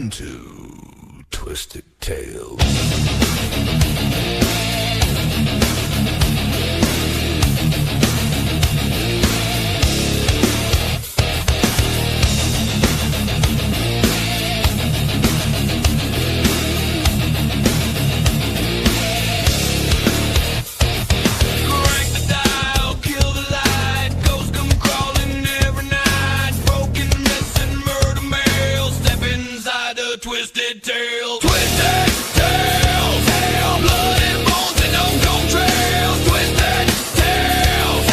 Welcome to Twisted Tales. Twisted Tales, Twisted Tales, blood and bones and no trails. Twisted Tales,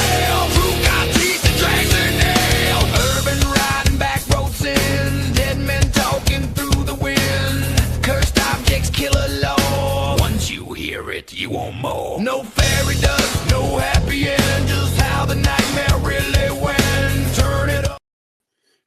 true got teeth and drags their nails. Urban riding back road sin, dead men talking through the wind. Cursed objects kill alone. Once you hear it, you want more. No fairy dust, no happy end, just how the nightmare really went. Turn it up.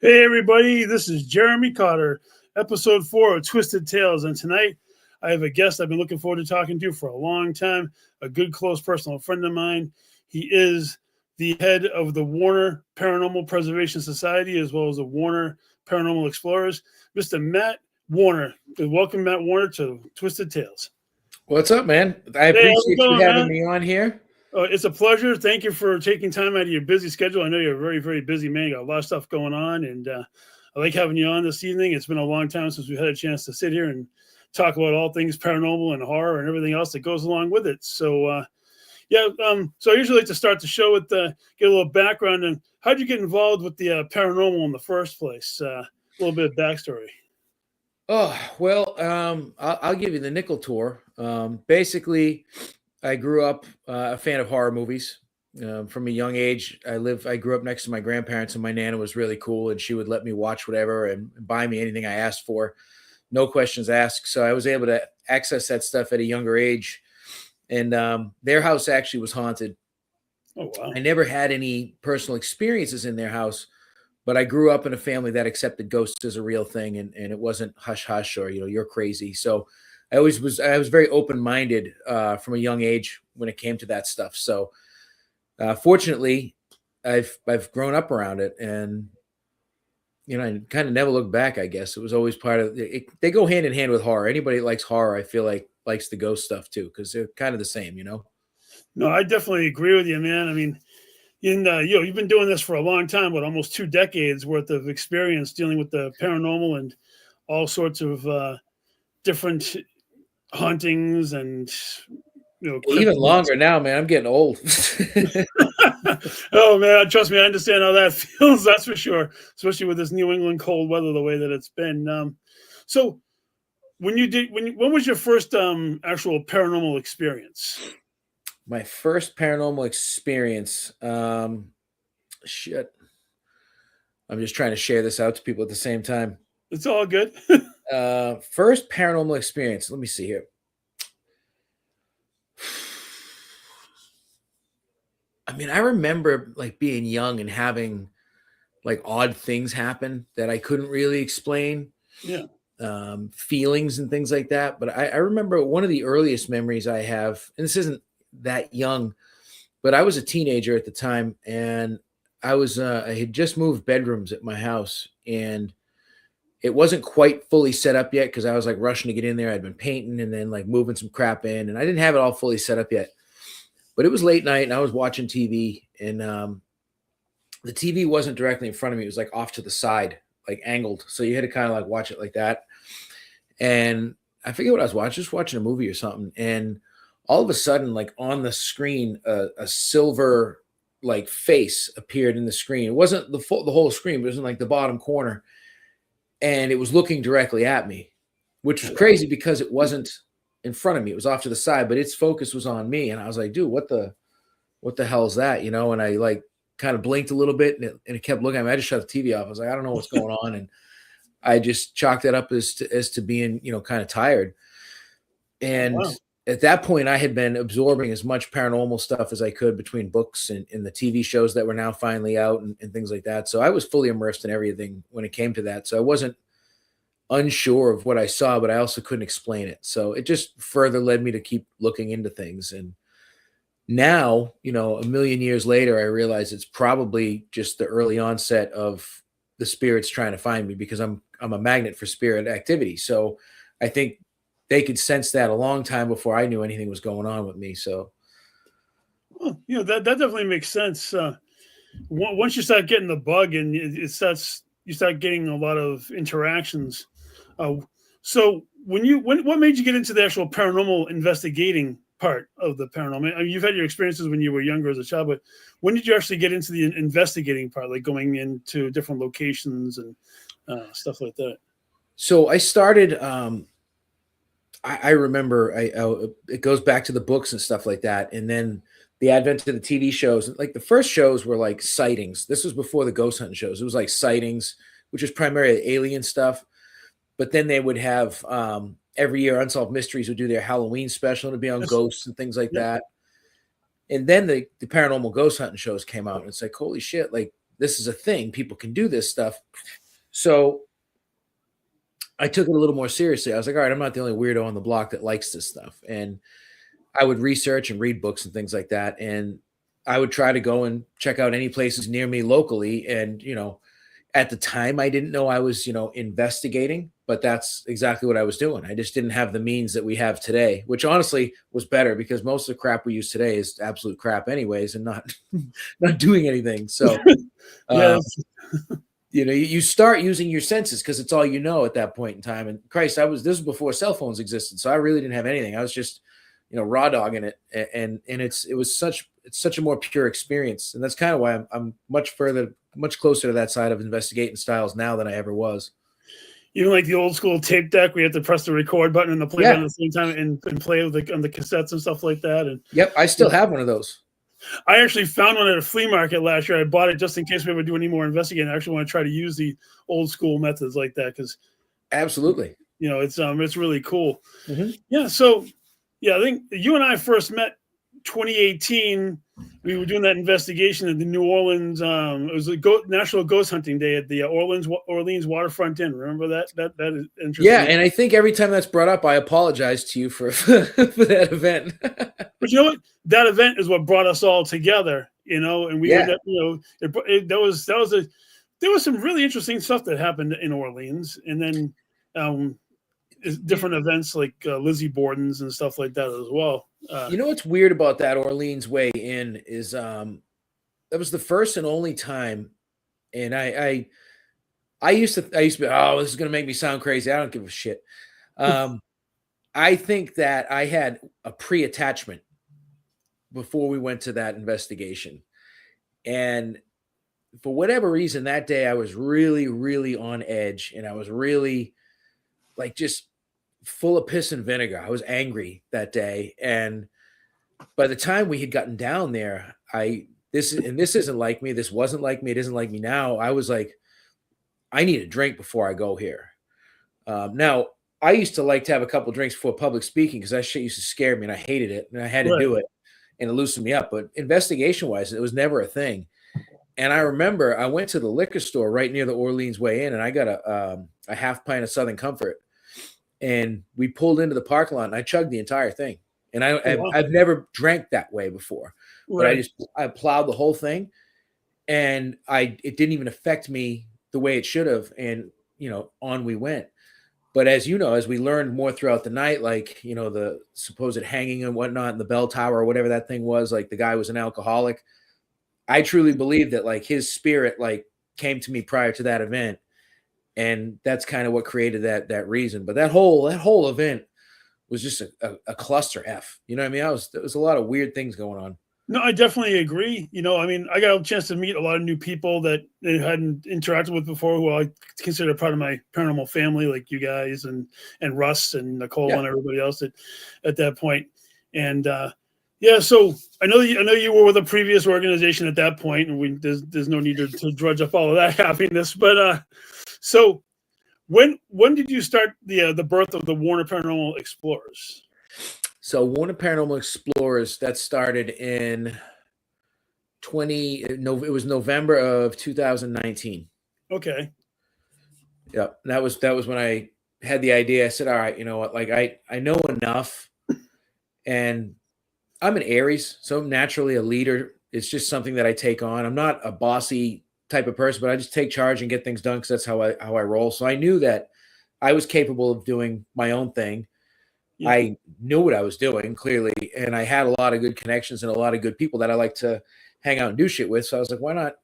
Hey everybody, this is Jeremy Cotter. Episode 4 of Twisted Tales, and tonight I have a guest I've been looking forward to talking to for a long time, a good close personal friend of mine. He is the head of the Warner Paranormal Preservation Society as well as the Warner Paranormal Explorers, Mr. Matt Warner. Welcome, Matt Warner, to Twisted Tales. What's up, man? I appreciate you having me on here. It's a pleasure. Thank you for taking time out of your busy schedule. I know you're a very, very busy man. You got a lot of stuff going on, and I like having you on this evening. It's been a long time since we've had a chance to sit here and talk about all things paranormal and horror and everything else that goes along with it. So, so I usually like to start the show with get a little background on how'd you get involved with the paranormal in the first place? A little bit of backstory. Oh, well, I'll give you the nickel tour. Basically, I grew up a fan of horror movies. From a young age, I grew up next to my grandparents, and my nana was really cool, and she would let me watch whatever and buy me anything I asked for, no questions asked. So I was able to access that stuff at a younger age, and their house actually was haunted. Oh wow! I never had any personal experiences in their house, but I grew up in a family that accepted ghosts as a real thing, and it wasn't hush hush or you're crazy. So I was very open minded from a young age when it came to that stuff. So. Fortunately, I've grown up around it, and I kind of never looked back. I guess it was always part of it. They go hand in hand with horror. Anybody that likes horror, I feel like, likes the ghost stuff too, because they're kind of the same, No, I definitely agree with you, man. I mean, you've been doing this for a long time, with almost 2 decades worth of experience dealing with the paranormal and all sorts of different hauntings and. Even longer now, man. I'm getting old. Oh man, trust me, I understand how that feels. That's for sure, especially with this New England cold weather the way that it's been. So, when was your first actual paranormal experience? My first paranormal experience. Shit. I'm just trying to share this out to people at the same time. It's all good. First paranormal experience. Let me see here. I mean, I remember like being young and having like odd things happen that I couldn't really explain. Yeah. Feelings and things like that. But I remember one of the earliest memories I have, and this isn't that young, but I was a teenager at the time, and I had just moved bedrooms at my house, and it wasn't quite fully set up yet because I was like rushing to get in there. I'd been painting and then like moving some crap in, and I didn't have it all fully set up yet. But it was late night, and I was watching TV, and the TV wasn't directly in front of me. It was like off to the side, like angled. So you had to kind of like watch it like that. And I forget what I was watching, just watching a movie or something. And all of a sudden, like on the screen, a silver like face appeared in the screen. It wasn't the whole screen, but it was in like the bottom corner. And it was looking directly at me, which was crazy because it wasn't in front of me. It was off to the side, but its focus was on me. And I was like, dude, what the hell is that? And I like kind of blinked a little bit, and it kept looking at me. I just shut the TV off. I was like, I don't know what's going on. And I just chalked it up as to being, kind of tired. And at that point I had been absorbing as much paranormal stuff as I could between books and the TV shows that were now finally out and things like that. So I was fully immersed in everything when it came to that. So I wasn't unsure of what I saw, but I also couldn't explain it. So it just further led me to keep looking into things. And now, a million years later, I realize it's probably just the early onset of the spirits trying to find me, because I'm a magnet for spirit activity. So I think they could sense that a long time before I knew anything was going on with me. So, well, that definitely makes sense. Once you start getting the bug and you start getting a lot of interactions. So what made you get into the actual paranormal investigating part of the paranormal? I mean, you've had your experiences when you were younger as a child, but when did you actually get into the investigating part, like going into different locations and stuff like that? So I started. I remember. It goes back to the books and stuff like that, and then the advent of the TV shows. Like the first shows were like sightings. This was before the ghost hunting shows. It was like sightings, which was primarily alien stuff. But then they would have every year Unsolved Mysteries would do their Halloween special, and it'd be on ghosts and things like that. And then the paranormal ghost hunting shows came out, and it's like, holy shit, like this is a thing. People can do this stuff. So I took it a little more seriously. I was like, all right, I'm not the only weirdo on the block that likes this stuff. And I would research and read books and things like that. And I would try to go and check out any places near me locally. And, at the time I didn't know I was, investigating, but that's exactly what I was doing. I just didn't have the means that we have today, which honestly was better, because most of the crap we use today is absolute crap anyways, and not doing anything. So, you start using your senses because it's all you know at that point in time. And Christ, this was before cell phones existed. So I really didn't have anything. I was just, raw dogging it. And it's such a more pure experience. And that's kind of why I'm much closer to that side of investigating styles now than I ever was. Even like the old school tape deck, we had to press the record button and the play button at the same time and play with on the cassettes and stuff like that. And yep, I still have one of those. I actually found one at a flea market last year. I bought it just in case we ever do any more investigating. I actually want to try to use the old school methods like that, because absolutely, it's really cool. Mm-hmm. Yeah. So I think you and I first met 2018. We were doing that investigation at the New Orleans. It was a National Ghost Hunting Day at the Orleans Waterfront Inn. Remember that? That is interesting. Yeah, and I think every time that's brought up, I apologize to you for that event. But you know what? That event is what brought us all together. And we, there was some really interesting stuff that happened in Orleans, and then different events like Lizzie Borden's and stuff like that as well. What's weird about that Orleans Way Inn is that was the first and only time, and I used to be, oh, this is gonna make me sound crazy. I don't give a shit. I think that I had a pre-attachment before we went to that investigation, and for whatever reason that day I was really, really on edge, and I was really like just full of piss and vinegar. I was angry that day. And by the time we had gotten down there, this isn't like me. This wasn't like me. It isn't like me now. I was like, I need a drink before I go here. Now, I used to like to have a couple drinks before public speaking because that shit used to scare me and I hated it. And I had to do it and it loosened me up. But investigation wise, it was never a thing. And I remember I went to the liquor store right near the Orleans Way Inn and I got a half pint of Southern Comfort. And we pulled into the parking lot and I chugged the entire thing. And I've never drank that way before, but I plowed the whole thing and it didn't even affect me the way it should have. And, on we went. But as as we learned more throughout the night, like, the supposed hanging and whatnot in the bell tower or whatever that thing was, like the guy was an alcoholic. I truly believe that like his spirit, like came to me prior to that event. And that's kind of what created that reason. But that whole event was just a cluster F. You know what I mean? There was a lot of weird things going on. No, I definitely agree. I got a chance to meet a lot of new people that they hadn't interacted with before, who I consider part of my paranormal family, like you guys and Russ and Nicole and everybody else at that point. And so I know you were with a previous organization at that point, and there's no need to drudge up all of that happiness. But so when did you start the birth of the Warner Paranormal Explorers? So Warner Paranormal Explorers, that started in it was November of 2019. Okay. Yeah, that was when I had the idea. I said, all right, you know what? Like I know enough, and I'm an Aries, so I'm naturally a leader. It's just something that I take on. I'm not a bossy type of person, but I just take charge and get things done because that's how I roll. So I knew that I was capable of doing my own thing. Yeah. I knew what I was doing clearly, and I had a lot of good connections and a lot of good people that I like to hang out and do shit with. So I was like, why not,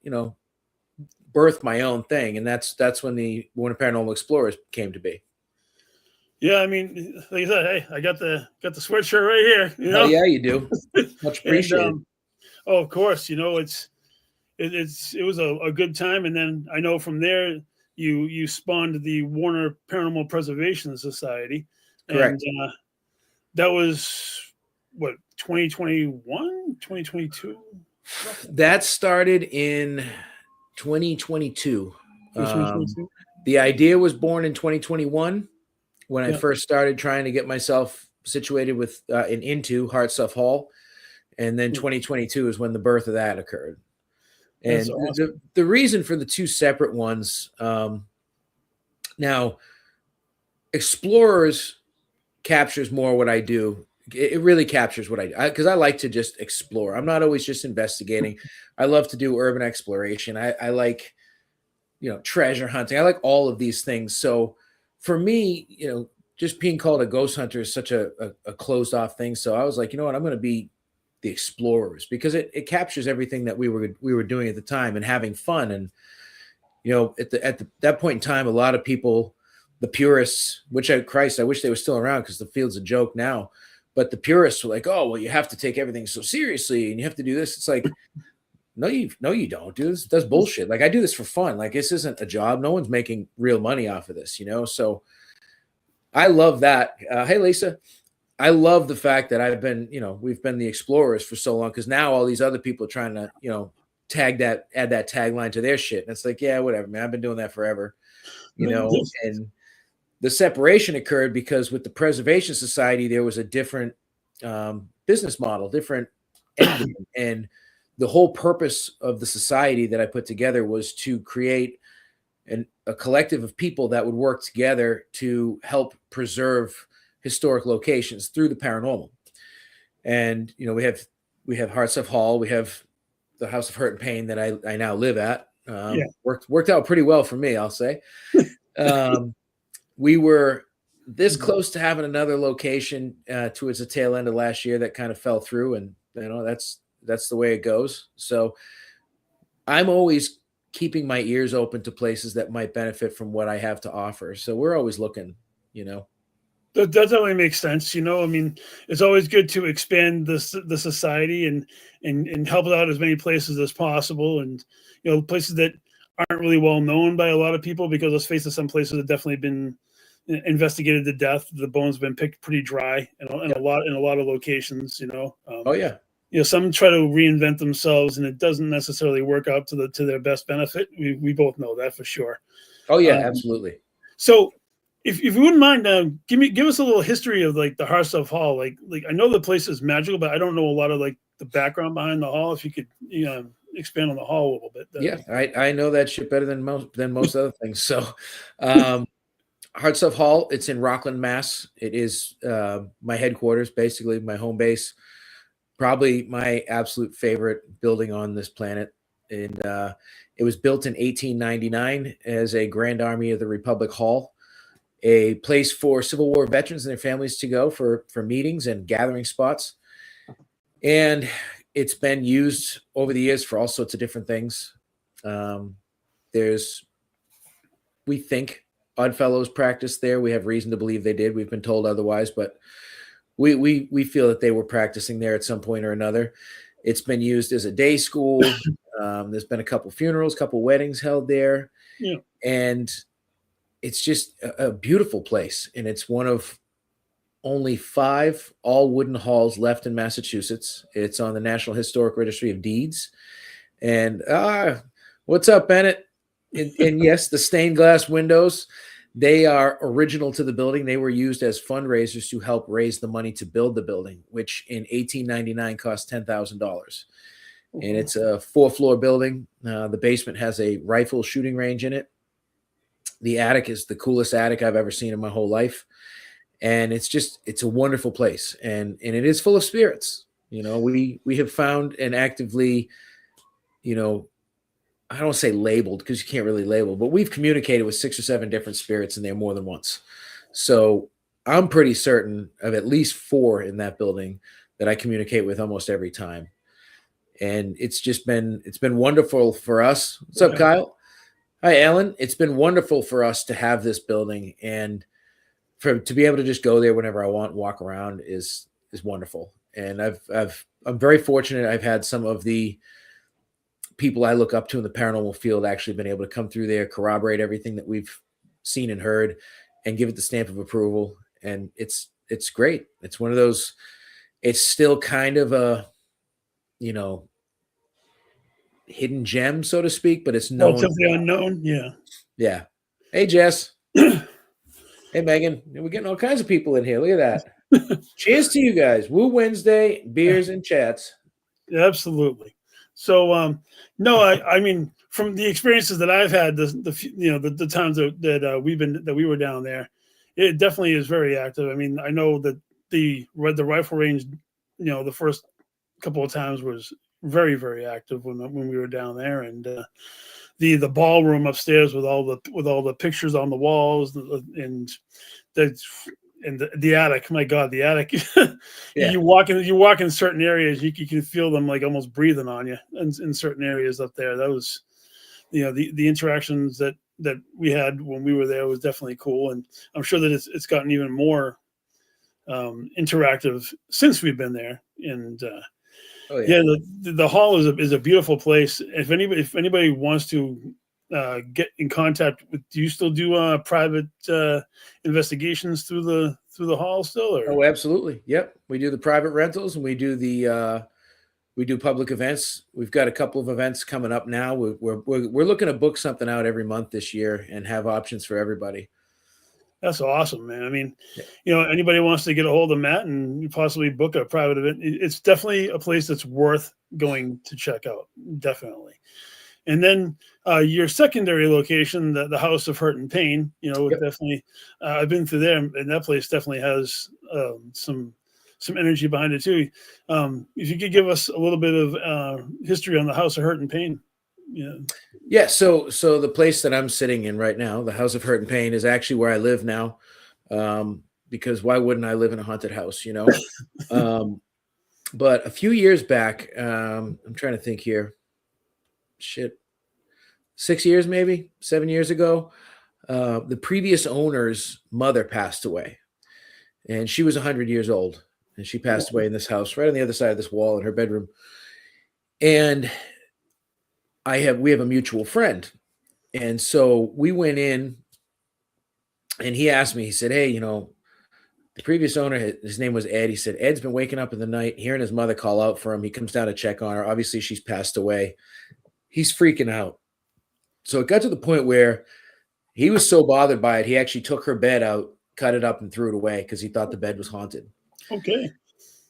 birth my own thing? And that's when the Warner Paranormal Explorers came to be. Yeah, I mean, like I said, hey, I got the sweatshirt right here. Oh yeah, you do. Much appreciated. Oh, of course. It was a good time, and then I know from there you spawned the Warner Paranormal Preservation Society. Correct. And that was what, 2021, 2022. That started in 2022. 2022? The idea was born in 2021 when I Yeah. first started trying to get myself situated with and into Hartsuff Hall, and then 2022 is when the birth of that occurred. And That's awesome. the reason for the two separate ones, now Explorers captures more what I do. It really captures what I do because I like to just explore. I'm not always just investigating. I love to do urban exploration. I like, treasure hunting. I like all of these things. So for me, just being called a ghost hunter is such a closed off thing. So I was like, you know what, I'm going to be the Explorers because it captures everything that we were doing at the time and having fun. And at that point in time, a lot of people, the purists, I wish they were still around because the field's a joke now. But the purists were like, oh, well, you have to take everything so seriously and you have to do this. It's like, no, you don't do this. That's bullshit. Like, I do this for fun. Like, this isn't a job. No one's making real money off of this, So I love that. Hey, Lisa, I love the fact that we've been the Explorers for so long because now all these other people are trying to, add that tagline to their shit. And it's like, yeah, whatever, man. I've been doing that forever, and the separation occurred because with the Preservation Society, there was a different business model, different ending. And the whole purpose of the society that I put together was to create a collective of people that would work together to help preserve historic locations through the paranormal. And, we have Hartsuff Hall, we have the House of Hirt and Payne that I now live at. Worked out pretty well for me, I'll say. We were this close to having another location towards the tail end of last year that kind of fell through, and that's the way it goes. So I'm always keeping my ears open to places that might benefit from what I have to offer. So we're always looking, That definitely makes sense. I mean, it's always good to expand the society and help out as many places as possible. And, places that aren't really well known by a lot of people, because let's face it, some places have definitely been investigated to death. The bones have been picked pretty dry in a lot of locations, Oh yeah. Some try to reinvent themselves and it doesn't necessarily work out to their best benefit. We both know that for sure. Oh yeah, absolutely. So if you wouldn't mind, give us a little history of like the Hartsuff Hall. Like I know the place is magical, but I don't know a lot of like the background behind the hall. If you could, expand on the hall a little bit. Yeah, I know that shit better than most other things. So, Hartsuff Hall, it's in Rockland, Mass. It is my headquarters, basically my home base. Probably my absolute favorite building on this planet. And it was built in 1899 as a Grand Army of the Republic Hall, a place for Civil War veterans and their families to go for meetings and gathering spots. And it's been used over the years for all sorts of different things. We think Oddfellows practiced there. We have reason to believe they did. We've been told otherwise, but we feel that they were practicing there at some point or another. It's been used as a day school. There's been a couple funerals, couple weddings held there. Yeah. And it's just a beautiful place. And it's one of only 5 all wooden halls left in Massachusetts. It's on the National Historic Registry of Deeds. And what's up, Bennett? And yes, the stained glass windows, they are original to the building. They were used as fundraisers to help raise the money to build the building, which in 1899 cost $10,000. And it's a 4-floor building. The basement has a rifle shooting range in it. The attic is the coolest attic I've ever seen in my whole life. And it's a wonderful place. And it is full of spirits. We have found and actively, I don't say labeled because you can't really label, but we've communicated with 6 or 7 different spirits in there more than once. So I'm pretty certain of at least 4 in that building that I communicate with almost every time. And it's been wonderful for us. What's up, Kyle? Hi, Alan. It's been wonderful for us to have this building, and to be able to just go there whenever I want, walk around is wonderful. And I'm very fortunate. I've had some of the people I look up to in the paranormal field actually been able to come through there, corroborate everything that we've seen and heard, and give it the stamp of approval. And it's great. It's one of those. It's still kind of a, hidden gem, so to speak, but it's known. Relatively unknown. Yeah. Yeah. Hey, Jess. Hey, Megan. We're getting all kinds of people in here. Look at that. Cheers to you guys. Woo Wednesday, beers and chats. Yeah, absolutely. So, no, I mean, from the experiences that I've had, the times that we were down there, it definitely is very active. I mean, I know that the rifle range, the first couple of times was very, very active when we were down there, and the ballroom upstairs with all the pictures on the walls and the attic. My God, the attic! Yeah. You walk in certain areas, you can feel them like almost breathing on you in certain areas up there. That was, the interactions that we had when we were there was definitely cool, and I'm sure that it's gotten even more interactive since we've been there. And the hall is a beautiful place. If anybody wants to get in contact with, do you still do private investigations through the hall still? Or? Oh, absolutely. Yep, we do the private rentals, and we do public events. We've got a couple of events coming up now. We're looking to book something out every month this year and have options for everybody. That's awesome, man. I mean, anybody wants to get a hold of Matt and possibly book a private event, it's definitely a place that's worth going to check out. Definitely. And then your secondary location, the House of Hirt and Payne, definitely, I've been through there, and that place definitely has some energy behind it too. If you could give us a little bit of history on the House of Hirt and Payne. Yeah. So the place that I'm sitting in right now, the House of Hirt and Payne, is actually where I live now. Because why wouldn't I live in a haunted house, but a few years back, I'm trying to think here. 6 years, maybe 7 years ago, the previous owner's mother passed away, and she was 100 years old, and she passed away in this house right on the other side of this wall in her bedroom. And we have a mutual friend. And so we went in, and he asked me, he said, hey, the previous owner, his name was Ed. He said, Ed's been waking up in the night, hearing his mother call out for him. He comes down to check on her. Obviously, she's passed away. He's freaking out. So it got to the point where he was so bothered by it, he actually took her bed out, cut it up, and threw it away because he thought the bed was haunted. Okay.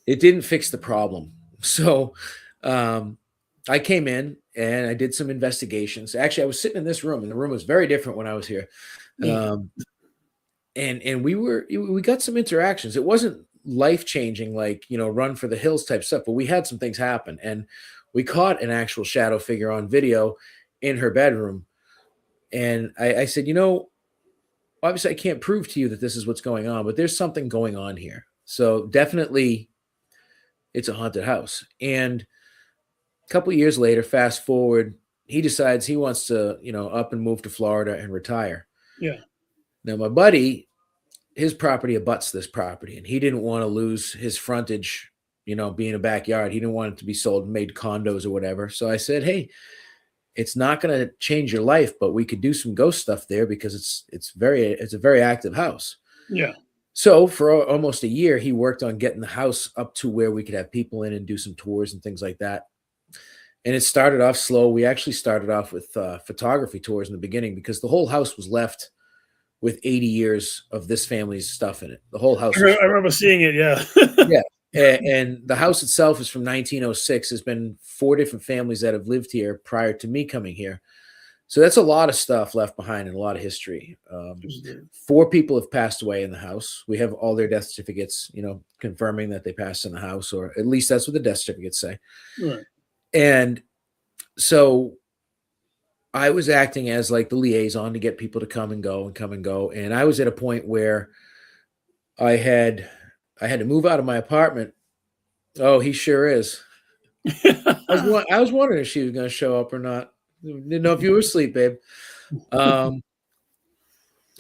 It didn't fix the problem. So I came in and I did some investigations. Actually, I was sitting in this room, and the room was very different when I was here. And we got some interactions. It wasn't life-changing, like, run for the hills type stuff, but we had some things happen, and we caught an actual shadow figure on video in her bedroom. And I said, obviously I can't prove to you that this is what's going on, but there's something going on here. So definitely it's a haunted house. And a couple of years later, fast forward, he decides he wants to, up and move to Florida and retire. Yeah. Now, my buddy, his property abuts this property, and he didn't want to lose his frontage, being a backyard. He didn't want it to be sold and made condos or whatever. So I said, hey, it's not going to change your life, but we could do some ghost stuff there because it's a very active house. Yeah. So for almost a year, he worked on getting the house up to where we could have people in and do some tours and things like that. And it started off slow. We actually started off with photography tours in the beginning because the whole house was left with 80 years of this family's stuff in it. The whole house. I remember seeing it. Yeah. Yeah. And the house itself is from 1906. There's been 4 different families that have lived here prior to me coming here. So that's a lot of stuff left behind and a lot of history. 4 people have passed away in the house. We have all their death certificates, confirming that they passed in the house, or at least that's what the death certificates say. Right. And so I was acting as like the liaison to get people to come and go and come and go. And I was at a point where I had to move out of my apartment. Oh, he sure is. I was wondering if she was going to show up or not. Didn't know if you were asleep, babe.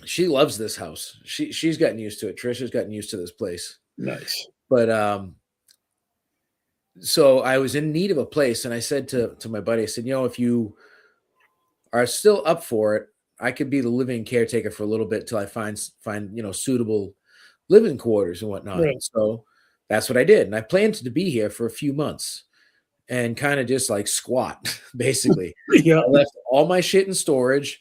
She loves this house. She's gotten used to it. Trisha's gotten used to this place. Nice. But so I was in need of a place, and I said to my buddy, I said, if you are still up for it, I could be the living caretaker for a little bit till I find suitable living quarters and whatnot. Right. So that's what I did, and I planned to be here for a few months and kind of just like squat, basically. Yeah. I left all my shit in storage.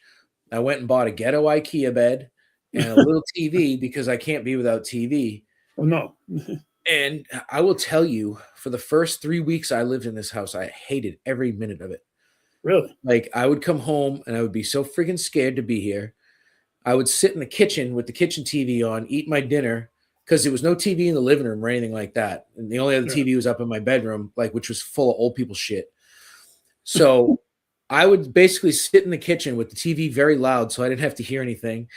I went and bought a ghetto IKEA bed and a little TV because I can't be without TV. Oh, no. And I will tell you, for the first 3 weeks I lived in this house, I hated every minute of it. Really? Like, I would come home and I would be so freaking scared to be here. I would sit in the kitchen with the kitchen TV on, eat my dinner, because there was no TV in the living room or anything like that. And the only other TV was up in my bedroom, which was full of old people shit. So I would basically sit in the kitchen with the TV very loud so I didn't have to hear anything.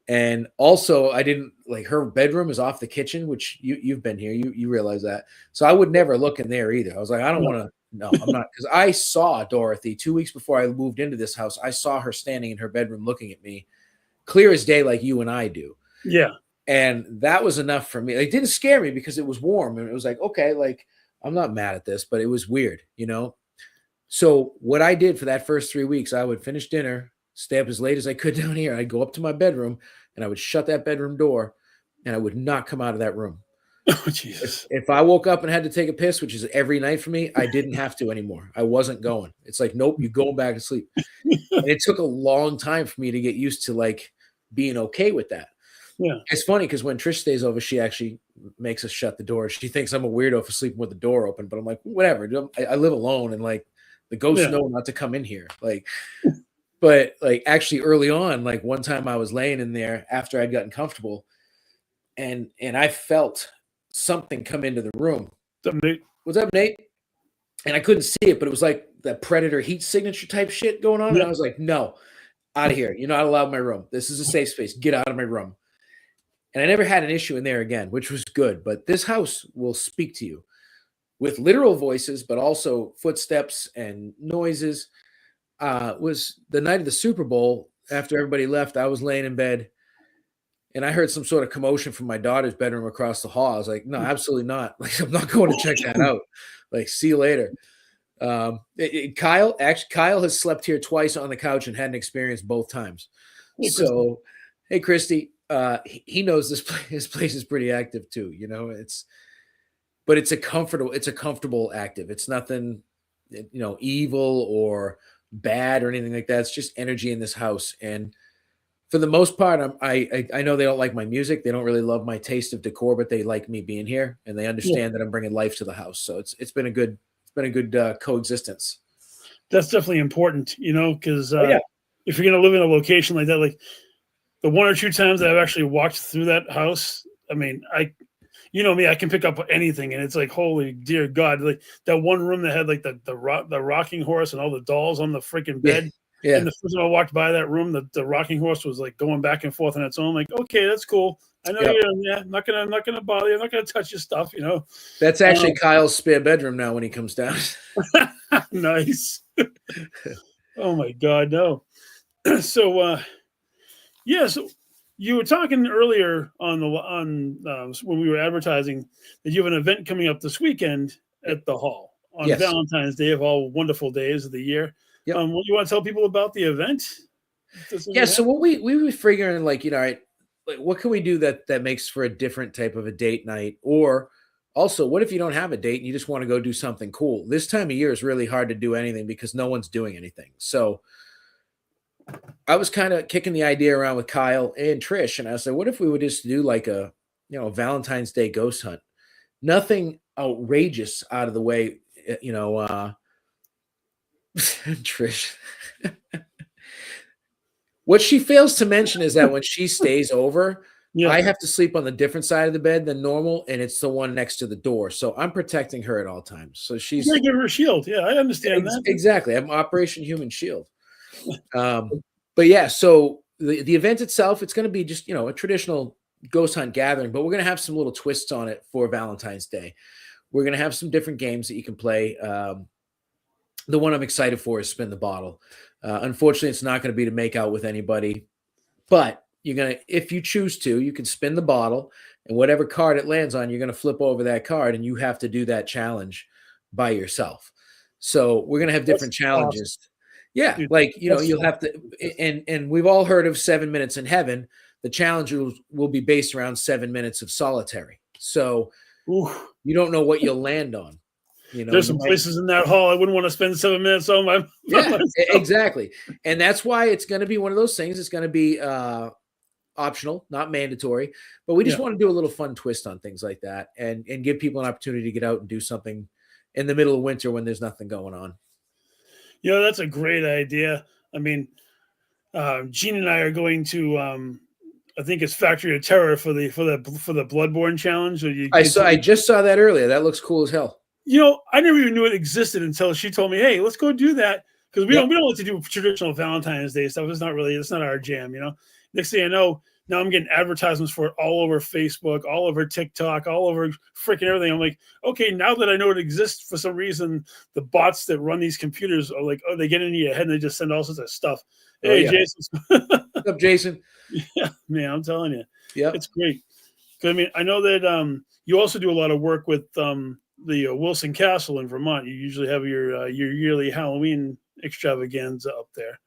And also, I didn't her bedroom is off the kitchen, which you've been here. You realize that. So I would never look in there either. I was like, I don't want to. No, I'm not. Because I saw Dorothy 2 weeks before I moved into this house. I saw her standing in her bedroom looking at me, clear as day, like you and I do. Yeah. And that was enough for me. It didn't scare me because it was warm. And it was like, okay, I'm not mad at this, but it was weird, So what I did for that first 3 weeks, I would finish dinner, stay up as late as I could down here. I'd go up to my bedroom and I would shut that bedroom door and I would not come out of that room. Oh, Jesus. If I woke up and had to take a piss, which is every night for me, I didn't have to anymore. I wasn't going. It's like, nope, you're going back to sleep. And it took a long time for me to get used to being okay with that. Yeah. It's funny because when Trish stays over, she actually makes us shut the door. She thinks I'm a weirdo for sleeping with the door open, but I'm like, whatever. I live alone and the ghosts know not to come in here. But actually early on, one time I was laying in there after I'd gotten comfortable and I felt something come into the room. What's up, Nate? What's up, Nate? And I couldn't see it, but it was like that predator heat signature type shit going on. Yeah. And I was like, no, out of here. You're not allowed in my room. This is a safe space. Get out of my room. And I never had an issue in there again, which was good. But this house will speak to you with literal voices, but also footsteps and noises. Was the night of the Super Bowl. After everybody left, I was laying in bed and I heard some sort of commotion from my daughter's bedroom across the hall. I was like, no, absolutely not. I'm not going to check that out. See you later. Kyle has slept here twice on the couch and hadn't experienced both times. Hey, so, hey, Christy, he knows his place is pretty active too. But it's a comfortable active. It's nothing, evil or bad or anything like that. It's just energy in this house. And for the most part, I know they don't like my music. They don't really love my taste of decor, but they like me being here and they understand that I'm bringing life to the house. So it's been a good coexistence. That's definitely important, because if you're going to live in a location like that, the one or two times that I've actually walked through that house, I mean, me, I can pick up anything, and it's like, holy dear God, that one room that had the rocking horse and all the dolls on the freaking bed. Yeah. And the first time I walked by that room, the rocking horse was going back and forth on its own. Okay, that's cool. I know I'm not gonna bother you. I'm not gonna touch your stuff. That's actually Kyle's spare bedroom now when he comes down. Nice. Oh my God, no. So, so you were talking earlier when we were advertising that you have an event coming up this weekend at the hall on Valentine's Day, of all wonderful days of the year. Yep. You want to tell people about the event? So what we were figuring, all right, what can we do that makes for a different type of a date night? Or also, what if you don't have a date and you just want to go do something cool? This time of year is really hard to do anything because no one's doing anything. So I was kind of kicking the idea around with Kyle and Trish, and I said, what if we would just do a Valentine's Day ghost hunt? Nothing outrageous out of the way, Trish. What she fails to mention is that when she stays over, I have to sleep on the different side of the bed than normal, and it's the one next to the door. So I'm protecting her at all times. So she's give her a shield. Yeah, I understand that. Exactly. I'm Operation Human Shield. But yeah, so the event itself, it's going to be just, a traditional ghost hunt gathering, but we're going to have some little twists on it for Valentine's Day. We're going to have some different games that you can play. The one I'm excited for is Spin the Bottle. Unfortunately, it's not going to be to make out with anybody, but if you choose to, you can spin the bottle, and whatever card it lands on, you're going to flip over that card, and you have to do that challenge by yourself. So we're going to have different challenges. Awesome. Yeah, Dude, like, you'll have to, and we've all heard of 7 minutes in heaven. The challenge will be based around 7 minutes of solitary. So you don't know what you'll land on. There's some places in that hall I wouldn't want to spend 7 minutes on my. Yeah, exactly. And that's why it's going to be one of those things. It's going to be optional, not mandatory, but we just want to do a little fun twist on things like that and give people an opportunity to get out and do something in the middle of winter when there's nothing going on. That's a great idea. I mean, Gene and I are going to, I think it's Factory of Terror for the Bloodborne challenge. I just saw that earlier. That looks cool as hell. I never even knew it existed until she told me, "Hey, let's go do that," because we don't like to do traditional Valentine's Day stuff. It's not our jam. Next thing I know, now I'm getting advertisements for it all over Facebook, all over TikTok, all over freaking everything. I'm like, okay, now that I know it exists, for some reason, the bots that run these computers are like, they get into your head and they just send all sorts of stuff. Hey, Jason. What's up, Jason? Yeah, man, I'm telling you. Yeah, it's great. I mean, I know that you also do a lot of work with the Wilson Castle in Vermont. You usually have your yearly Halloween extravaganza up there.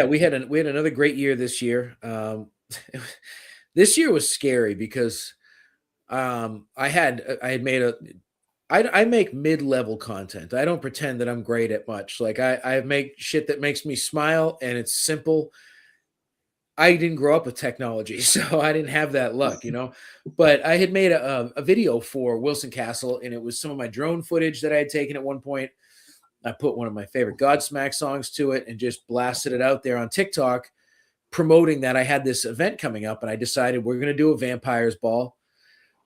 We had another great year this year. This year was scary because I make mid-level content. I don't pretend that I'm great at much. Like I make shit that makes me smile and it's simple. I didn't grow up with technology, so I didn't have that luck, but I had made a video for Wilson Castle, and it was some of my drone footage that I had taken at one point. I put one of my favorite Godsmack songs to it and just blasted it out there on TikTok, promoting that I had this event coming up, and I decided we're going to do a vampires ball.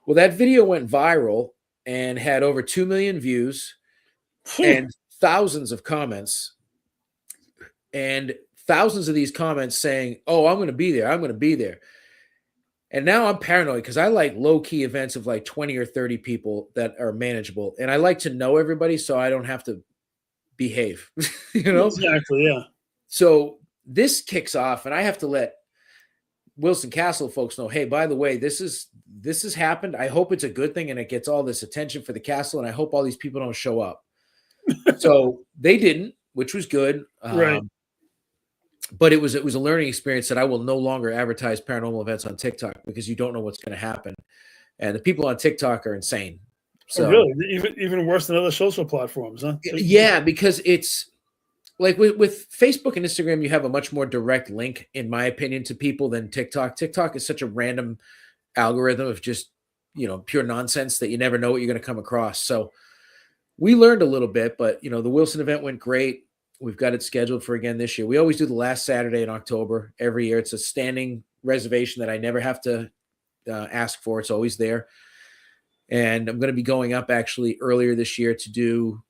Well, that video went viral and had over 2 million views and thousands of comments, and thousands of these comments saying, "Oh, I'm going to be there. I'm going to be there." And now I'm paranoid because I like low-key events of like 20 or 30 people that are manageable. And I like to know everybody so I don't have to behave, Exactly, yeah. So this kicks off and I have to let Wilson Castle folks know, hey, by the way, this has happened. I hope it's a good thing and it gets all this attention for the castle, and I hope all these people don't show up. So they didn't, which was good. Right. But it was a learning experience that I will no longer advertise paranormal events on TikTok because you don't know what's going to happen. And the people on TikTok are insane. So really, even worse than other social platforms, huh? Yeah, because it's like with Facebook and Instagram, you have a much more direct link, in my opinion, to people than TikTok. TikTok is such a random algorithm of just, pure nonsense that you never know what you're going to come across. So we learned a little bit, but the Wilson event went great. We've got it scheduled for again this year. We always do the last Saturday in October every year. It's a standing reservation that I never have to ask for. It's always there. And I'm going to be going up actually earlier this year to do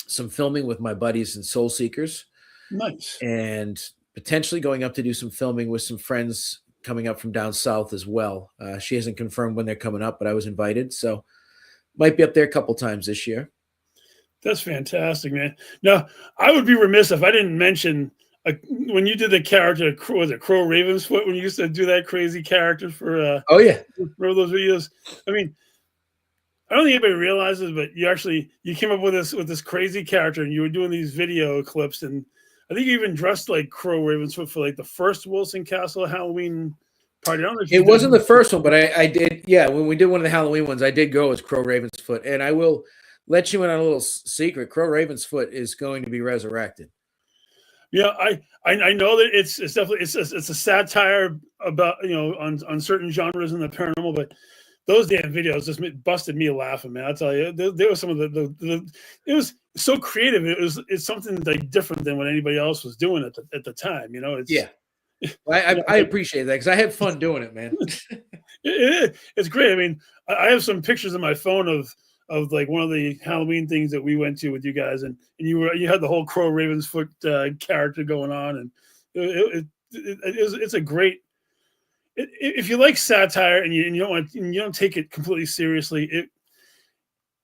some filming with my buddies and Soul Seekers. Nice. And potentially going up to do some filming with some friends coming up from down south as well. She hasn't confirmed when they're coming up, but I was invited. So might be up there a couple times this year. That's fantastic, man. Now, I would be remiss if I didn't mention when you did the character, was it Crow Ravensfoot, when you used to do that crazy character for oh yeah, remember those videos? I mean, I don't think anybody realizes, but you came up with this crazy character, and you were doing these video clips, and I think you even dressed like Crow Ravensfoot for like the first Wilson Castle Halloween party. I don't know if it wasn't the first one, but I did. Yeah, when we did one of the Halloween ones, I did go as Crow Ravensfoot, and I will let you in on a little secret. Crow Ravensfoot is going to be resurrected. Yeah, I know that it's definitely it's a satire about on certain genres in the paranormal, but those damn videos just busted me laughing, man. I tell you, there was some of the it was so creative. It's something like different than what anybody else was doing at the time. It's yeah. I appreciate that because I had fun doing it, man. It's great. I mean, I have some pictures on my phone of of like one of the Halloween things that we went to with you guys, and you had the whole Crow Ravensfoot character going on, and it's a great. If you like satire and you don't take it completely seriously,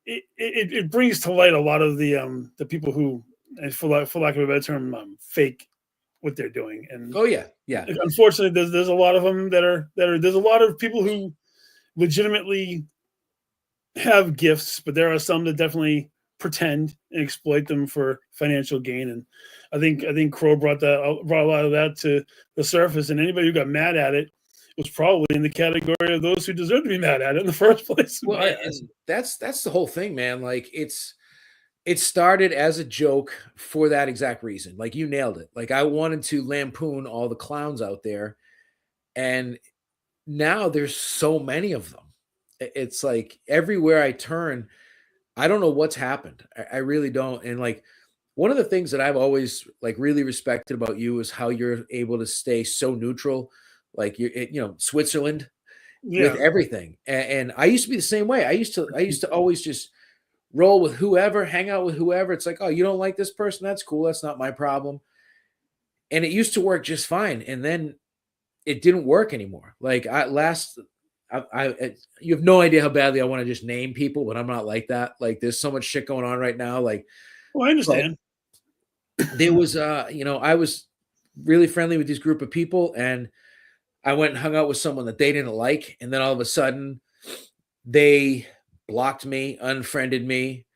it brings to light a lot of the people who, for lack of a better term, fake what they're doing. And oh yeah, unfortunately, there's a lot of them that are there's a lot of people who legitimately have gifts, but there are some that definitely pretend and exploit them for financial gain. And I think Crow brought a lot of that to the surface. And anybody who got mad at it was probably in the category of those who deserve to be mad at it in the first place. Well, and that's the whole thing, man. Like it started as a joke for that exact reason. Like you nailed it. Like I wanted to lampoon all the clowns out there, and now there's so many of them. It's like everywhere I turn, I don't know what's happened. I really don't. And like one of the things that I've always like really respected about you is how you're able to stay so neutral. Like you're, Switzerland with everything. And I used to be the same way. I used to always just roll with whoever, hang out with whoever. It's like, oh, you don't like this person? That's cool. That's not my problem. And it used to work just fine. And then it didn't work anymore. Like you have no idea how badly I want to just name people, but I'm not like that. Like there's so much shit going on right now. Like, well, I understand. There was, I was really friendly with this group of people, and I went and hung out with someone that they didn't like. And then all of a sudden they blocked me, unfriended me,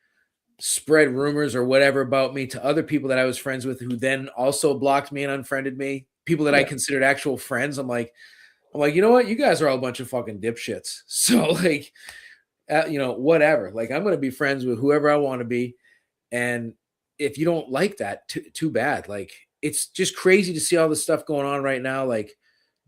spread rumors or whatever about me to other people that I was friends with, who then also blocked me and unfriended me. People that I considered actual friends. I'm like, you know what? You guys are all a bunch of fucking dipshits. So like, whatever. Like I'm going to be friends with whoever I want to be. And if you don't like that, too bad. Like it's just crazy to see all this stuff going on right now. Like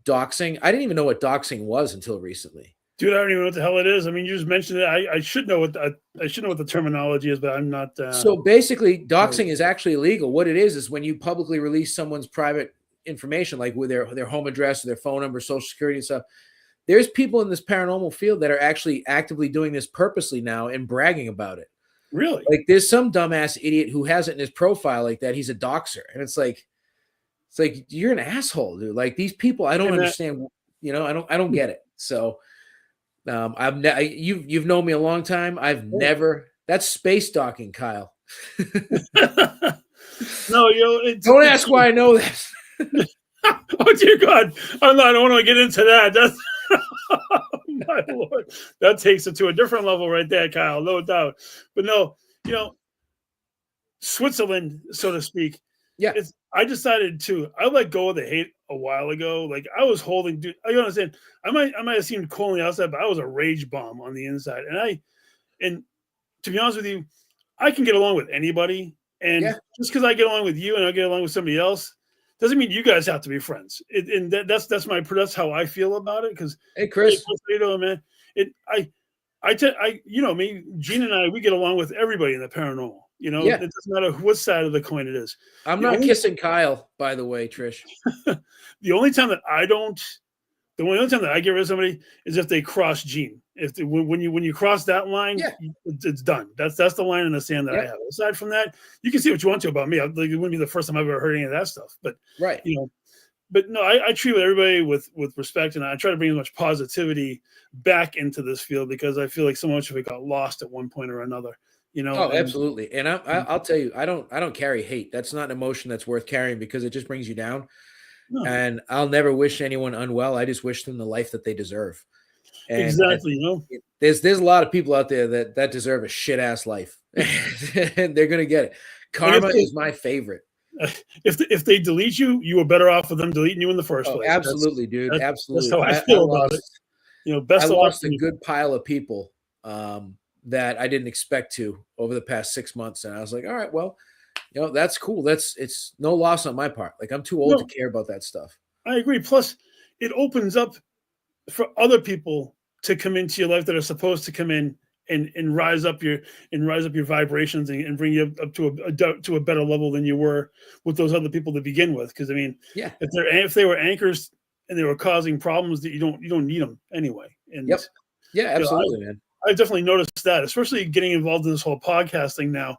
doxing. I didn't even know what doxing was until recently. Dude, I don't even know what the hell it is. I mean, you just mentioned it. I should know what the terminology is, but I'm not. So basically, doxing is actually illegal. What it is when you publicly release someone's private information, like with their home address, their phone number, social security and stuff. There's people in this paranormal field that are actually actively doing this purposely now and bragging about it. Really? Like there's some dumbass idiot who has it in his profile like that. He's a doxer. And it's like you're an asshole, dude. Like these people, I don't understand. I don't get it. So you've known me a long time. I've never. That's space docking, Kyle. No, don't ask why I know that. Oh dear God! I don't want to get into that. That's my Lord. That takes it to a different level right there, Kyle. No doubt. But no, Switzerland, so to speak. Yeah. I decided I let go of the hate a while ago. Like I was holding, dude. I understand. I might have seemed cool on the outside, but I was a rage bomb on the inside. And to be honest with you, I can get along with anybody. And just because I get along with you and I get along with somebody else doesn't mean you guys have to be friends. That's how I feel about it. Because hey, Chris, man, me, Gene and I, we get along with everybody in the paranormal. It doesn't matter what side of the coin it is. I'm not kissing Kyle, by the way, Trish. The only time that I get rid of somebody is if they cross Gene. When you cross that line, it's done. That's the line in the sand that I have. Aside from that, you can see what you want to about me. It wouldn't be the first time I've ever heard any of that stuff. But right, but no, I treat everybody with respect, and I try to bring as much positivity back into this field because I feel like so much of it got lost at one point or another. Oh, absolutely. And I'll tell you, I don't carry hate. That's not an emotion that's worth carrying because it just brings you down. No. And I'll never wish anyone unwell. I just wish them the life that they deserve. And exactly. There's a lot of people out there that deserve a shit ass life, and they're gonna get it. Karma is my favorite. If they delete you, you were better off with them deleting you in the first place. Absolutely, dude. Absolutely. That's how I feel about it. I lost a good pile of people that I didn't expect to over the past 6 months, and I was like, all right, well, that's cool. It's no loss on my part. Like I'm too old to care about that stuff. I agree. Plus, it opens up for other people to come into your life that are supposed to come in and rise up your vibrations and bring you up to a better level than you were with those other people to begin with. Because I mean, if they were anchors and they were causing problems, that you don't need them anyway. And absolutely, man. I definitely noticed that, especially getting involved in this whole podcasting now.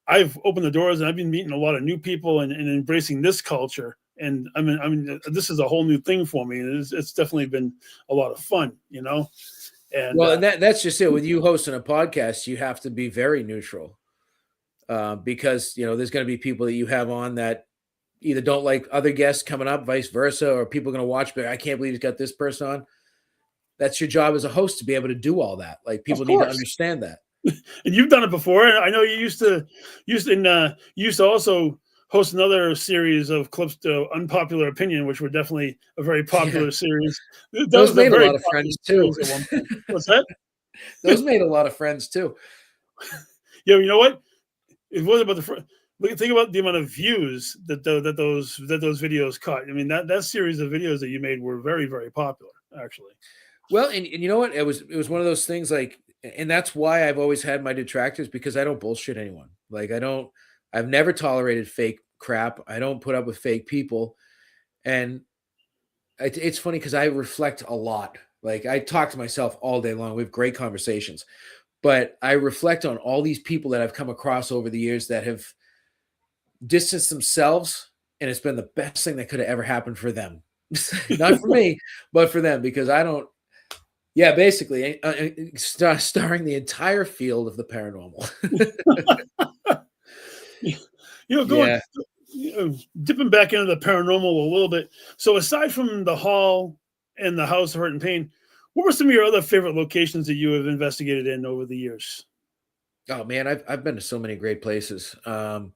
I've opened the doors and I've been meeting a lot of new people and embracing this culture. And I mean, this is a whole new thing for me. And it's definitely been a lot of fun, you know? And Well, and that's just it. With you hosting a podcast, you have to be very neutral because, you know, there's going to be people that you have on that either don't like other guests coming up, vice versa, or people are going to watch, but I can't believe he's got this person on. That's your job as a host to be able to do all that. Like people need to understand that. And you've done it before. And I know you used to also host another series of clips to Unpopular Opinion, which were definitely a very popular series. Those made a lot of friends too. What's that? Those made a lot of friends too. Yeah, you know what? It wasn't about think about the amount of views that those videos caught. I mean, that series of videos that you made were very, very popular, actually. Well, and you know what? It was one of those things like, and that's why I've always had my detractors, because I don't bullshit anyone. Like I've never tolerated fake crap. I don't put up with fake people. And it's funny because I reflect a lot. Like I talk to myself all day long. We have great conversations, but I reflect on all these people that I've come across over the years that have distanced themselves. And it's been the best thing that could have ever happened for them. Not for me, but for them, because I don't. Yeah, basically, starring the entire field of the paranormal. Dipping back into the paranormal a little bit. So, aside from the hall and the house of Hirt and Payne, what were some of your other favorite locations that you have investigated in over the years? Oh man, I've been to so many great places. The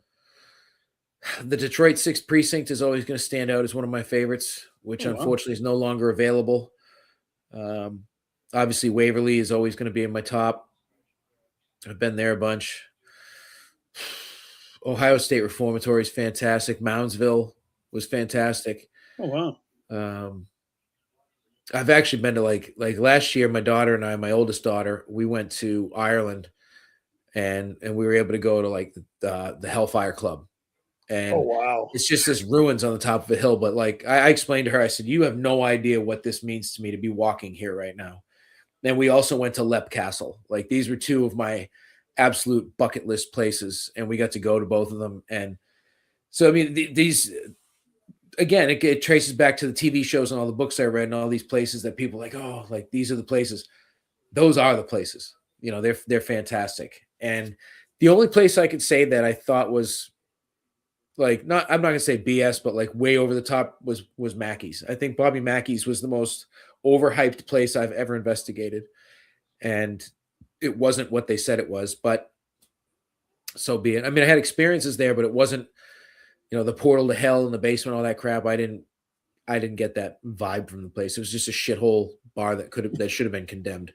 Detroit 6th Precinct is always going to stand out as one of my favorites, which unfortunately is no longer available. Obviously, Waverly is always going to be in my top. I've been there a bunch. Ohio State Reformatory is fantastic. Moundsville was fantastic. Oh, wow. I've actually been to like last year, my daughter and I, my oldest daughter, we went to Ireland and we were able to go to like the Hellfire Club. And wow. It's just this ruins on the top of a hill. But like I explained to her, I said, you have no idea what this means to me to be walking here right now. Then we also went to Leap Castle. Like these were two of my absolute bucket list places, and we got to go to both of them. And so, I mean, these again, it traces back to the TV shows and all the books I read and all these places that people like, oh, like these are the places. Those are the places. You know, they're fantastic. And the only place I could say that I thought was like I'm not gonna say BS, but like way over the top was Mackey's. I think Bobby Mackey's was the most overhyped place I've ever investigated, and it wasn't what they said it was, but so be it. I mean, I had experiences there, but it wasn't, you know, the portal to hell in the basement, all that crap. I didn't get that vibe from the place. It was just a shithole bar that should have been condemned.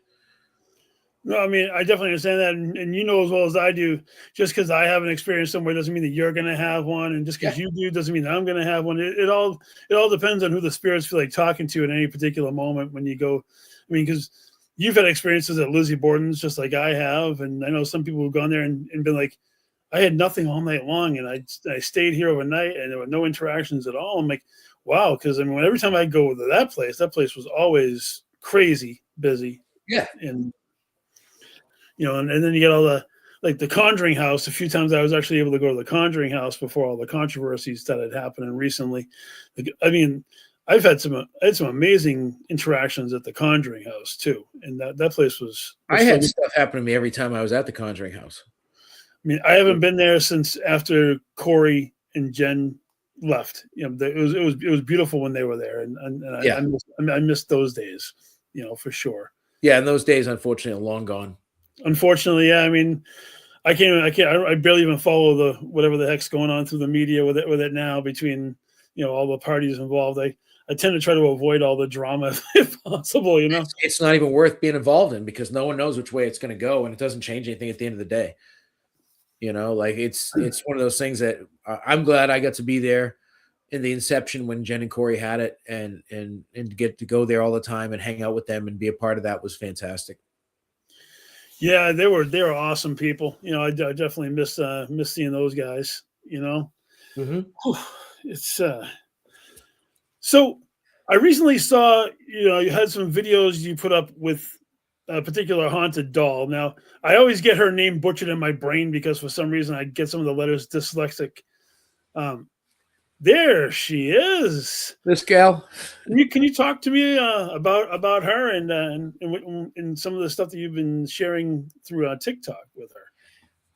No, I mean, I definitely understand that. And you know as well as I do, just because I have an experience somewhere doesn't mean that you're going to have one. And just because you do doesn't mean that I'm going to have one. It all depends on who the spirits feel like talking to at any particular moment when you go. I mean, because you've had experiences at Lizzie Borden's just like I have. And I know some people who've gone there and been like, I had nothing all night long. And I stayed here overnight and there were no interactions at all. I'm like, wow. Because I mean, every time I go to that place was always crazy busy. Yeah. And you know, and then you get all the Conjuring House. A few times I was actually able to go to the Conjuring House before all the controversies that had happened. And recently, I mean, I had some amazing interactions at the Conjuring House too. And that place was I had stuff happen to me every time I was at the Conjuring House. I mean, I haven't been there since after Corey and Jen left. You know, it was beautiful when they were there, and I missed those days. You know, for sure. Yeah, and those days, unfortunately, are long gone. Unfortunately, yeah. I mean, I barely even follow the whatever the heck's going on through the media with it now between, you know, all the parties involved. I tend to try to avoid all the drama if possible, you know. It's not even worth being involved in because no one knows which way it's going to go and it doesn't change anything at the end of the day. You know, like it's one of those things that I'm glad I got to be there in the inception when Jen and Corey had it and get to go there all the time and hang out with them and be a part of that was fantastic. Yeah, they were awesome people. You know, I definitely miss seeing those guys. You know, it's so. I recently saw, you know, you had some videos you put up with a particular haunted doll. Now, I always get her name butchered in my brain because for some reason I get some of the letters dyslexic. There she is. This gal. Can you talk to me about her and some of the stuff that you've been sharing through TikTok with her?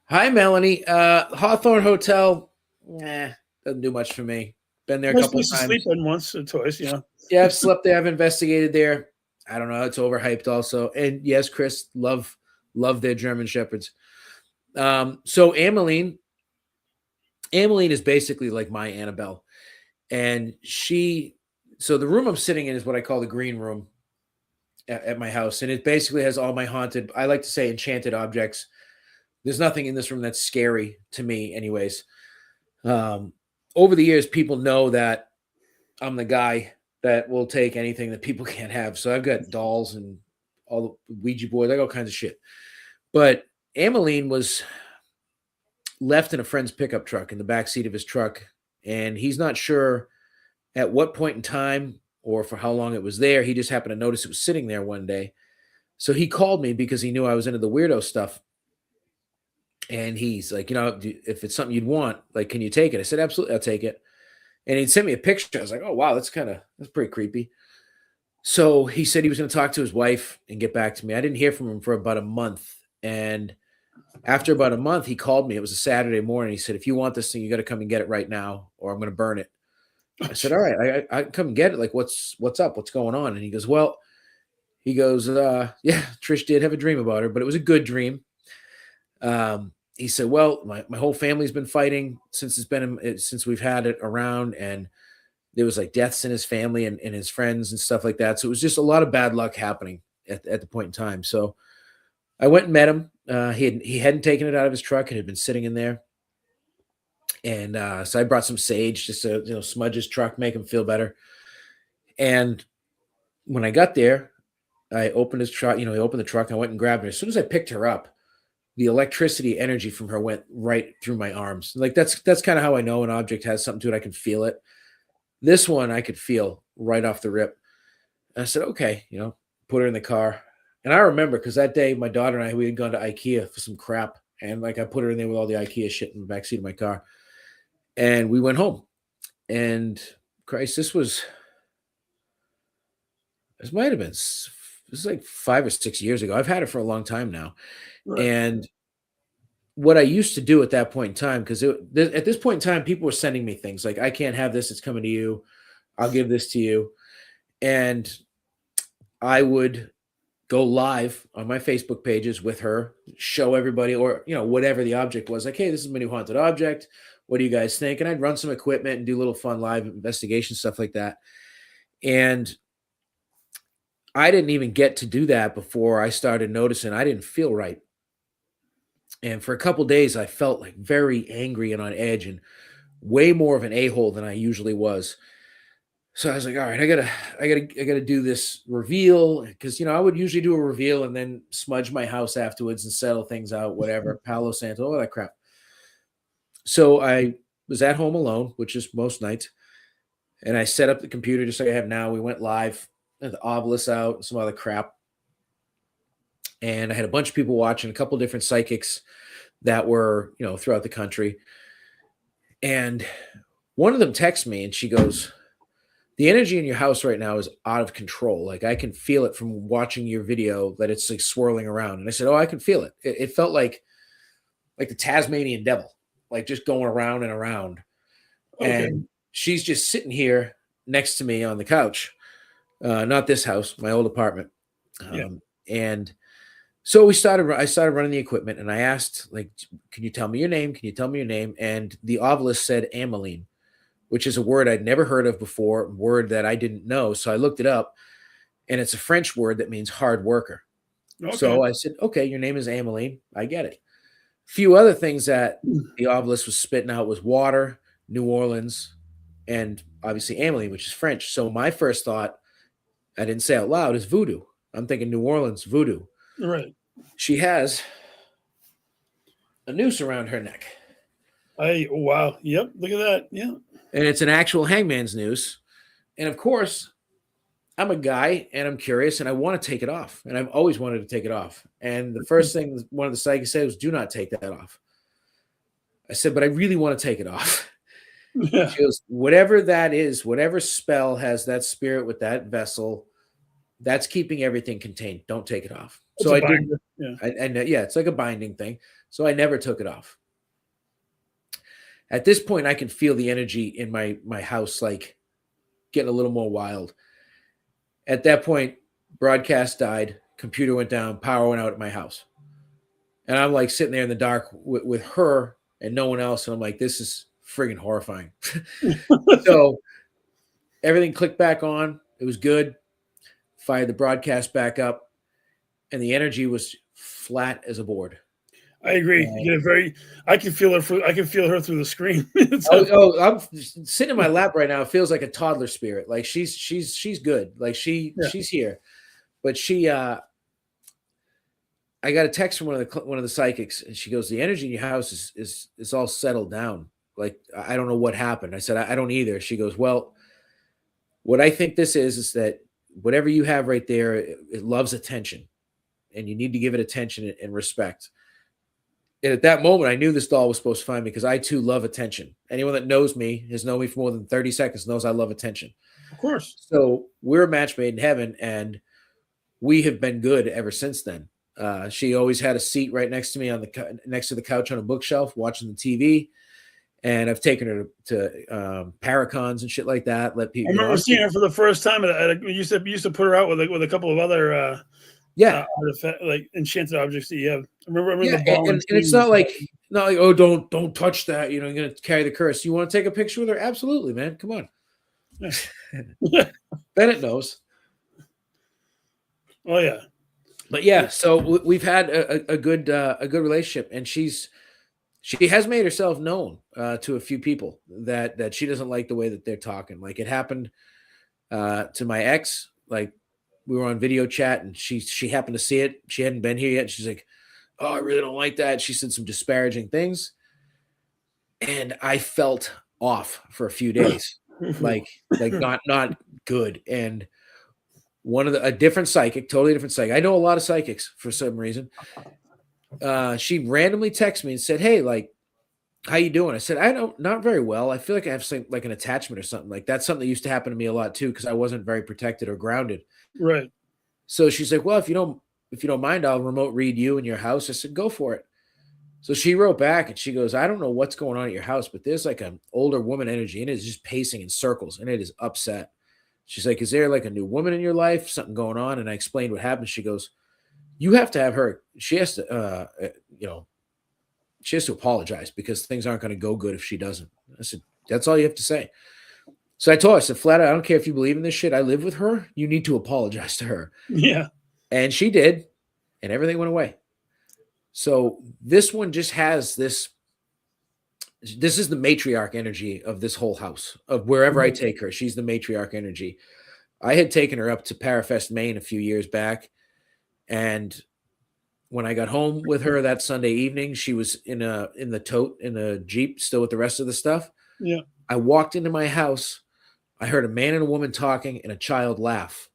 Hi, Melanie. Hawthorne Hotel. Doesn't do much for me. Been there a Nice couple of place to times. sleep in once or twice, yeah. Yeah, I've slept there. I've investigated there. I don't know. It's overhyped also. And yes, Chris, love their German Shepherds. So Ameline is basically like my Annabelle. And so the room I'm sitting in is what I call the green room at my house. And it basically has all my haunted, I like to say enchanted objects. There's nothing in this room that's scary to me anyways. Over the years, people know that I'm the guy that will take anything that people can't have. So I've got dolls and all the Ouija boards. I got all kinds of shit. But Ameline was left in a friend's pickup truck in the back seat of his truck. And he's not sure at what point in time or for how long it was there. He just happened to notice it was sitting there one day. So he called me because he knew I was into the weirdo stuff. And he's like, if it's something you'd want, like, can you take it? I said, absolutely, I'll take it. And he'd sent me a picture. I was like, oh, wow, that's pretty creepy. So he said he was going to talk to his wife and get back to me. I didn't hear from him for about a month. And after about a month, he called me. It was a Saturday morning. He said, if you want this thing, you got to come and get it right now, or I'm going to burn it. I said, all right, I come and get it. Like, what's up? What's going on? And he goes, yeah, Trish did have a dream about her, but it was a good dream. He said, well, my whole family's been fighting since we've had it around, and there was like deaths in his family and his friends and stuff like that. So it was just a lot of bad luck happening at the point in time. So I went and met him. He hadn't taken it out of his truck. It had been sitting in there. And so I brought some sage just to smudge his truck, make him feel better. And when I got there, I opened his truck. He opened the truck. I went and grabbed her. As soon as I picked her up, the electricity energy from her went right through my arms. Like that's kind of how I know an object has something to it. I can feel it. This one I could feel right off the rip. And I said, okay, put her in the car. And I remember because that day my daughter and we had gone to IKEA for some crap. And like I put her in there with all the IKEA shit in the backseat of my car. And we went home. And Christ, this might have been, this is like 5 or 6 years ago. I've had it for a long time now. Right. And what I used to do at that point in time, because at this point in time, people were sending me things like, I can't have this. It's coming to you. I'll give this to you. And I would go live on my Facebook pages with her, show everybody, or, whatever the object was, like, hey, this is my new haunted object. What do you guys think? And I'd run some equipment and do little fun live investigation stuff like that. And I didn't even get to do that before I started noticing I didn't feel right. And for a couple of days, I felt like very angry and on edge and way more of an a-hole than I usually was. So I was like, all right, I gotta do this reveal. Cause I would usually do a reveal and then smudge my house afterwards and settle things out, whatever, Palo Santo, all that crap. So I was at home alone, which is most nights. And I set up the computer just like I have now. We went live, had the obelisk out and some other crap. And I had a bunch of people watching, a couple different psychics that were, throughout the country. And one of them texted me and she goes, the energy in your house right now is out of control. Like I can feel it from watching your video that it's like swirling around. And I said, oh, I can feel it. It felt like the Tasmanian devil, like just going around and around. Okay. And she's just sitting here next to me on the couch. Not this house, my old apartment. And so I started running the equipment and I asked, like, can you tell me your name? Can you tell me your name? And the obelisk said Ameline, which is a word I'd never heard of before, a word that I didn't know. So I looked it up and it's a French word that means hard worker. Okay. So I said, okay, your name is Ameline. I get it. A few other things that the obelisk was spitting out was water, New Orleans, and obviously Ameline, which is French. So my first thought, I didn't say out loud, is voodoo. I'm thinking New Orleans, voodoo. Right. She has a noose around her neck. Wow. Yep. Look at that. Yeah. And it's an actual hangman's noose. And of course, I'm a guy and I'm curious and I want to take it off. And I've always wanted to take it off. And the first thing one of the psychics said was, do not take that off. I said, but I really want to take it off. Yeah. She goes, whatever that is, whatever spell has that spirit with that vessel, that's keeping everything contained. Don't take it off. It's So a I did. binder. Yeah. Yeah, it's like a binding thing. So I never took it off. At this point, I can feel the energy in my house, like getting a little more wild. At that point, broadcast died, computer went down, power went out at my house. And I'm like sitting there in the dark with her and no one else. And I'm like, this is friggin' horrifying. So everything clicked back on. It was good. Fired the broadcast back up. And the energy was flat as a board. I agree. You get I can feel her. I can feel her through the screen. I'm sitting in my lap right now. It feels like a toddler spirit. Like she's good. Like she's here, but I got a text from one of the psychics, and she goes, "The energy in your house is all settled down. Like I don't know what happened." I said, "I don't either." She goes, "Well, what I think this is that whatever you have right there, it loves attention, and you need to give it attention and respect." And at that moment, I knew this doll was supposed to find me because I too love attention. Anyone that knows me, has known me for more than 30 seconds, knows I love attention. Of course. So we're a match made in heaven, and we have been good ever since then. She always had a seat right next to me next to the couch on a bookshelf, watching the TV. And I've taken her to Paracons and shit like that. Let people. I remember seeing her for the first time. You used to put her out with a couple of other like enchanted objects that you have. I remember the ball, and it's not like oh, don't touch that. You know, you're gonna carry the curse. You want to take a picture with her? Absolutely, man. Come on. Yeah. Bennett knows. Oh yeah. But yeah, so we've had a good relationship, and she has made herself known to a few people that she doesn't like the way that they're talking. Like it happened to my ex. Like we were on video chat, and she happened to see it. She hadn't been here yet. She's like, "Oh, I really don't like that." She said some disparaging things, and I felt off for a few days, like not good. And a different psychic, totally different psychic. I know a lot of psychics for some reason. She randomly texted me and said, "Hey, like, how you doing?" I said, not very well. I feel like I have like an attachment or something. Like that's something that used to happen to me a lot too, because I wasn't very protected or grounded. Right. So she's like, "Well, if you don't mind, I'll remote read you in your house." I said, "Go for it." So she wrote back and she goes, "I don't know what's going on at your house, but there's like an older woman energy and it's just pacing in circles and it is upset." She's like, "Is there like a new woman in your life? Something going on?" And I explained what happened. She goes, "You have to have her. She has to, she has to apologize because things aren't going to go good if she doesn't." I said, "That's all you have to say." So I told her, I said, flat out, "I don't care if you believe in this shit. I live with her. You need to apologize to her." Yeah. And she did, and everything went away. So this one just has this. This is the matriarch energy of this whole house, of wherever I take her. She's the matriarch energy. I had taken her up to Parafest, Maine a few years back. And when I got home with her that Sunday evening, she was in the tote in the Jeep, still with the rest of the stuff. Yeah. I walked into my house. I heard a man and a woman talking and a child laugh.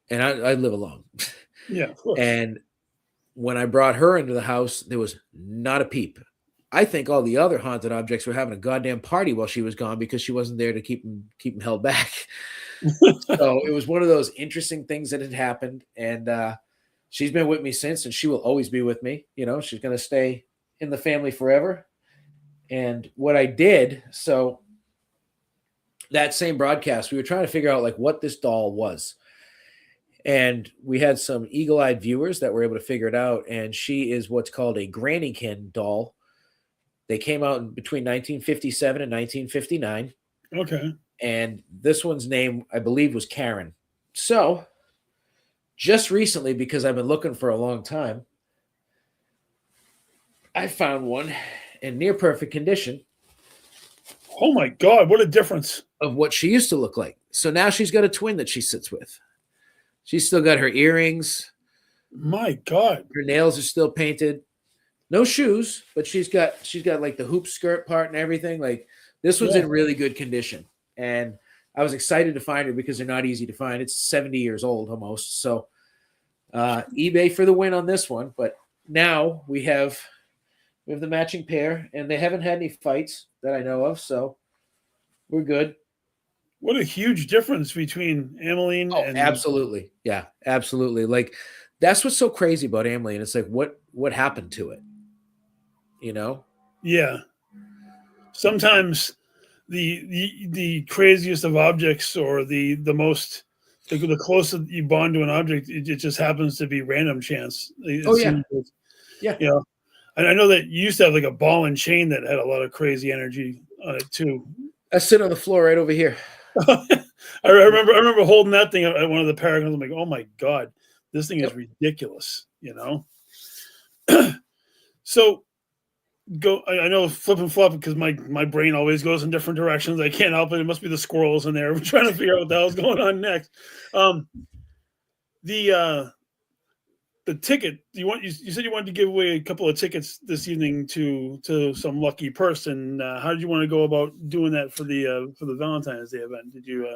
And I live alone. Yeah. Of course. And when I brought her into the house, there was not a peep. I think all the other haunted objects were having a goddamn party while she was gone because she wasn't there to keep them held back. So it was one of those interesting things that had happened. And she's been with me since, and she will always be with me. You know, she's going to stay in the family forever. And what I did, so that same broadcast, we were trying to figure out like what this doll was. And we had some eagle-eyed viewers that were able to figure it out. And she is what's called a grannykin doll. They came out in between 1957 and 1959. Okay. And this one's name, I believe, was Karen. So just recently, because I've been looking for a long time, I found one in near perfect condition. Oh my God, what a difference. Of what she used to look like. So now she's got a twin that she sits with. She's still got her earrings. My God. Her nails are still painted. No shoes, but she's got like the hoop skirt part and everything. Like this one's in really good condition. And I was excited to find her because they're not easy to find. It's 70 years old almost. So eBay for the win on this one. But now we have the matching pair, and they haven't had any fights that I know of, so we're good. What a huge difference between Ameline and Absolutely. Yeah, absolutely. Like, that's what's so crazy about Ameline. It's like, what happened to it? You know? Yeah. Sometimes the craziest of objects, or the most the closer you bond to an object, it just happens to be random chance. Yeah. You know, and I know that you used to have like a ball and chain that had a lot of crazy energy on it too. I sit on the floor right over here. I remember holding that thing at one of the paragons. I'm like, oh my God, this thing is ridiculous, you know? So I know flip and flop, because my brain always goes in different directions. I can't help it. It must be the squirrels in there. We're trying to figure out what the hell's going on next. The ticket, you said you wanted to give away a couple of tickets this evening to some lucky person. How did you want to go about doing that for the Valentine's Day event? Did you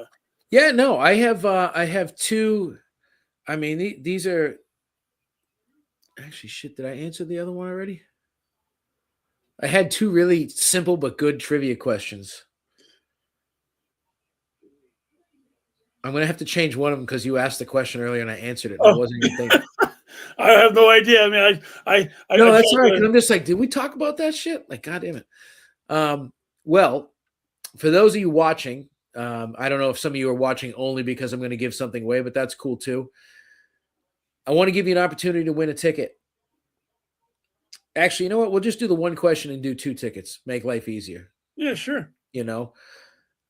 Yeah, no, I have two. I mean, these are actually shit. Did I answer the other one already? I had two really simple but good trivia questions. I'm gonna have to change one of them because you asked the question earlier and I answered it. I wasn't even thinking. I have no idea. I mean, no, that's right. I'm just like, did we talk about that shit? Like, God damn it. Well, for those of you watching, I don't know if some of you are watching only because I'm going to give something away, but that's cool too. I want to give you an opportunity to win a ticket. Actually, you know what? We'll just do the one question and do two tickets. Make life easier. Yeah, sure. You know?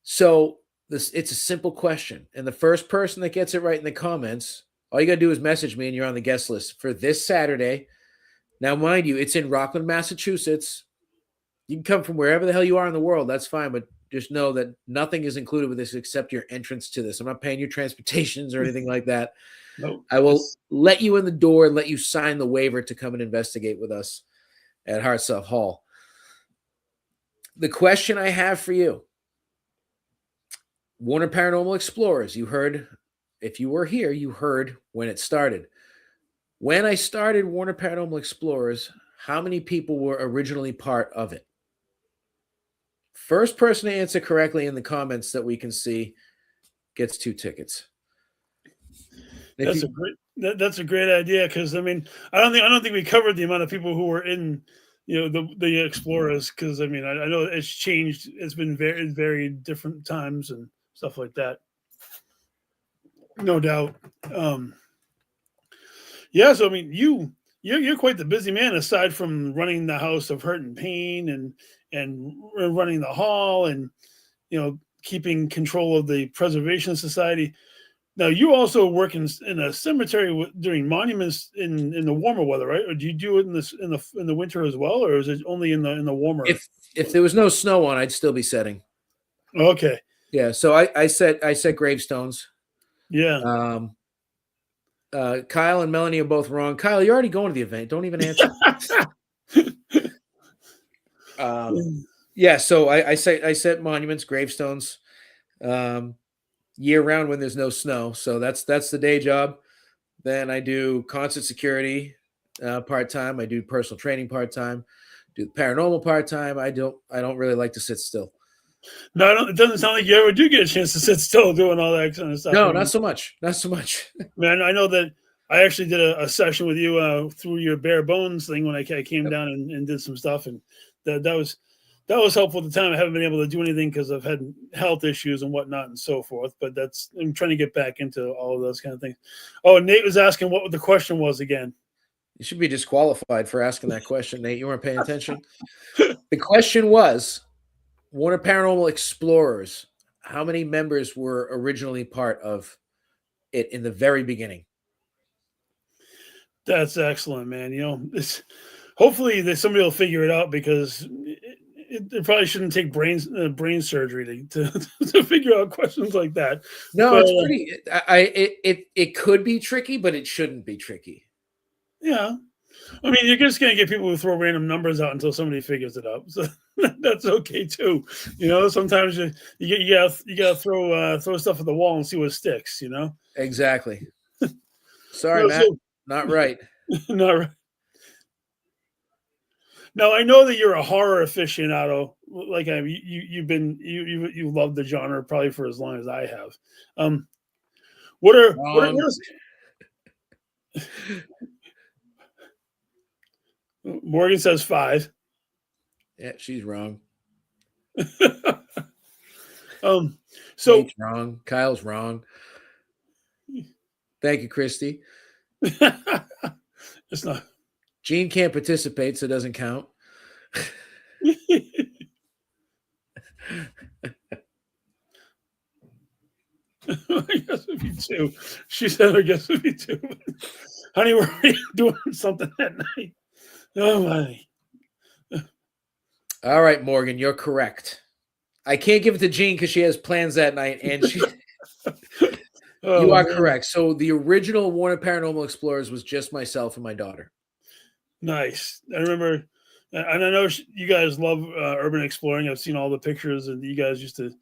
So it's a simple question. And the first person that gets it right in the comments, all you got to do is message me and you're on the guest list for this Saturday. Now, mind you, it's in Rockland, Massachusetts. You can come from wherever the hell you are in the world. That's fine. But just know that nothing is included with this except your entrance to this. I'm not paying your transportations or anything like that. Nope. I will let you in the door and let you sign the waiver to come and investigate with us at Hartsuff Hall. The question I have for you, Warner Paranormal Explorers, you heard, if you were here, you heard when it started. When I started Warner Paranormal Explorers, how many people were originally part of it? First person to answer correctly in the comments that we can see gets two tickets. That's a great idea, because I mean, I don't think we covered the amount of people who were in, you know, the Explorers, because I mean, I know it's changed. It's been very different times and stuff like that. No doubt. Yeah, so I mean, you're quite the busy man, aside from running the house of Hirt and Payne and running the hall, and you know, keeping control of the Preservation Society. Now, you also work in a cemetery during monuments in the warmer weather, right? Or do you do it in the winter as well, or is it only in the warmer? If there was no snow on, I'd still be setting. Okay. Yeah. So I set gravestones. Yeah. Kyle and Melanie are both wrong. Kyle, you're already going to the event. Don't even answer. Yeah. So I set monuments, gravestones. Year round when there's no snow. So that's the day job. Then I do concert security part-time. I do personal training part-time, do the paranormal part-time. I don't really like to sit still. No, it doesn't sound like you ever do get a chance to sit still doing all that kind of stuff. No, not so much. Not so much. Man, I know that I actually did a session with you through your bare bones thing when I came down and did some stuff, and that was helpful at the time. I haven't been able to do anything because I've had health issues and whatnot and so forth. But I'm trying to get back into all of those kind of things. Oh, Nate was asking what the question was again. You should be disqualified for asking that question, Nate. You weren't paying attention. The question was, Warner Paranormal Explorers, how many members were originally part of it in the very beginning? That's excellent, man. You know, hopefully somebody will figure it out, because it probably shouldn't take brain surgery to figure out questions like that. No, but it's pretty. It could be tricky, but it shouldn't be tricky. Yeah. I mean, you're just gonna get people who throw random numbers out until somebody figures it out. So that's okay too. Sometimes you gotta throw stuff at the wall and see what sticks. Exactly. Sorry, No, Matt. so Not right. not right. Now I know that you're a horror aficionado. Like you love the genre probably for as long as I have. What are what Wrong. is Morgan says 5. Yeah, she's wrong. So Kate's wrong. Kyle's wrong. Thank you, Christy. it's not. Gene can't participate, so it doesn't count. I guess it'd be 2. She said, I guess it'd be 2. Honey, we're doing something that night. Oh, my. All right, Morgan, you're correct. I can't give it to Jean because she has plans that night, and she. Oh, You are man. correct. So the original Warner Paranormal Explorers was just myself and my daughter. Nice. I remember, and I know you guys love urban exploring. I've seen all the pictures, and you guys used to,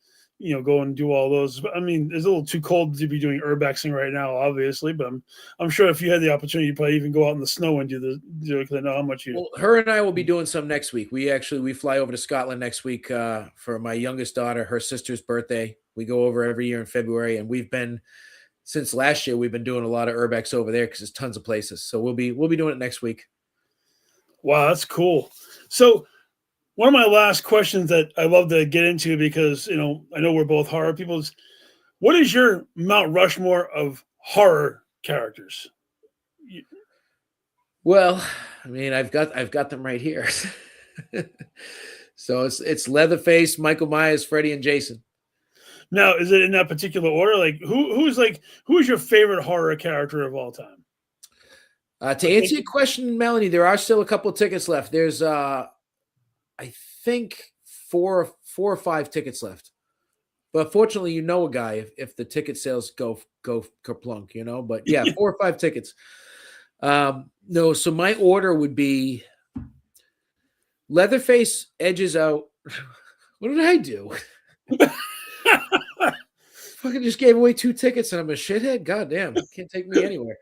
go and do all those. But I mean, it's a little too cold to be doing urbexing right now, obviously. But I'm sure if you had the opportunity, you'd probably even go out in the snow and do it because I know how much you. Well, her and I will be doing some next week. We fly over to Scotland next week for my youngest daughter, her sister's birthday. We go over every year in February, and since last year we've been doing a lot of urbex over there because there's tons of places. So we'll be doing it next week. Wow, that's cool. So one of my last questions that I love to get into because I know we're both horror people is, what is your Mount Rushmore of horror characters? Well, I mean, I've got them right here. So it's Leatherface, Michael Myers, Freddy, and Jason. Now, is it in that particular order? Like who's your favorite horror character of all time? To answer your question, Melanie, there are still a couple of tickets left. There's I think four or five tickets left. But fortunately, a guy if the ticket sales go kerplunk, But yeah, 4 or 5 tickets. No, so my order would be Leatherface edges out. What did I do? Fucking just gave away 2 tickets and I'm a shithead. God damn, can't take me anywhere.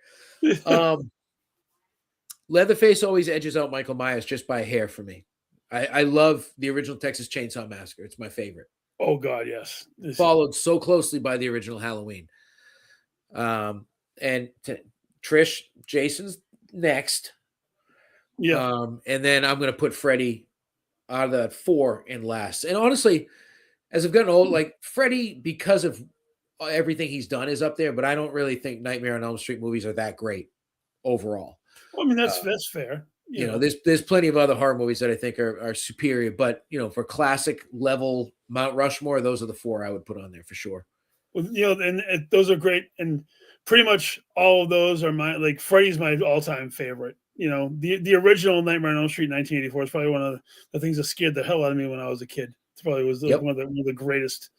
Leatherface always edges out Michael Myers just by a hair for me. I love the original Texas Chainsaw Massacre. It's my favorite. Oh God, yes. Followed so closely by the original Halloween. And Trish, Jason's next. Yeah. And then I'm going to put Freddy out of the 4 in last. And honestly, as I've gotten old, like Freddy, because of everything he's done, is up there. But I don't really think Nightmare on Elm Street movies are that great overall. Well, I mean, that's fair. There's plenty of other horror movies that I think are superior. But for classic level Mount Rushmore, those are the 4 I would put on there for sure. Well, and those are great, and pretty much all of those are Freddy's my all-time favorite. The original Nightmare on Elm Street 1984 is probably one of the things that scared the hell out of me when I was a kid. It probably was one of the greatest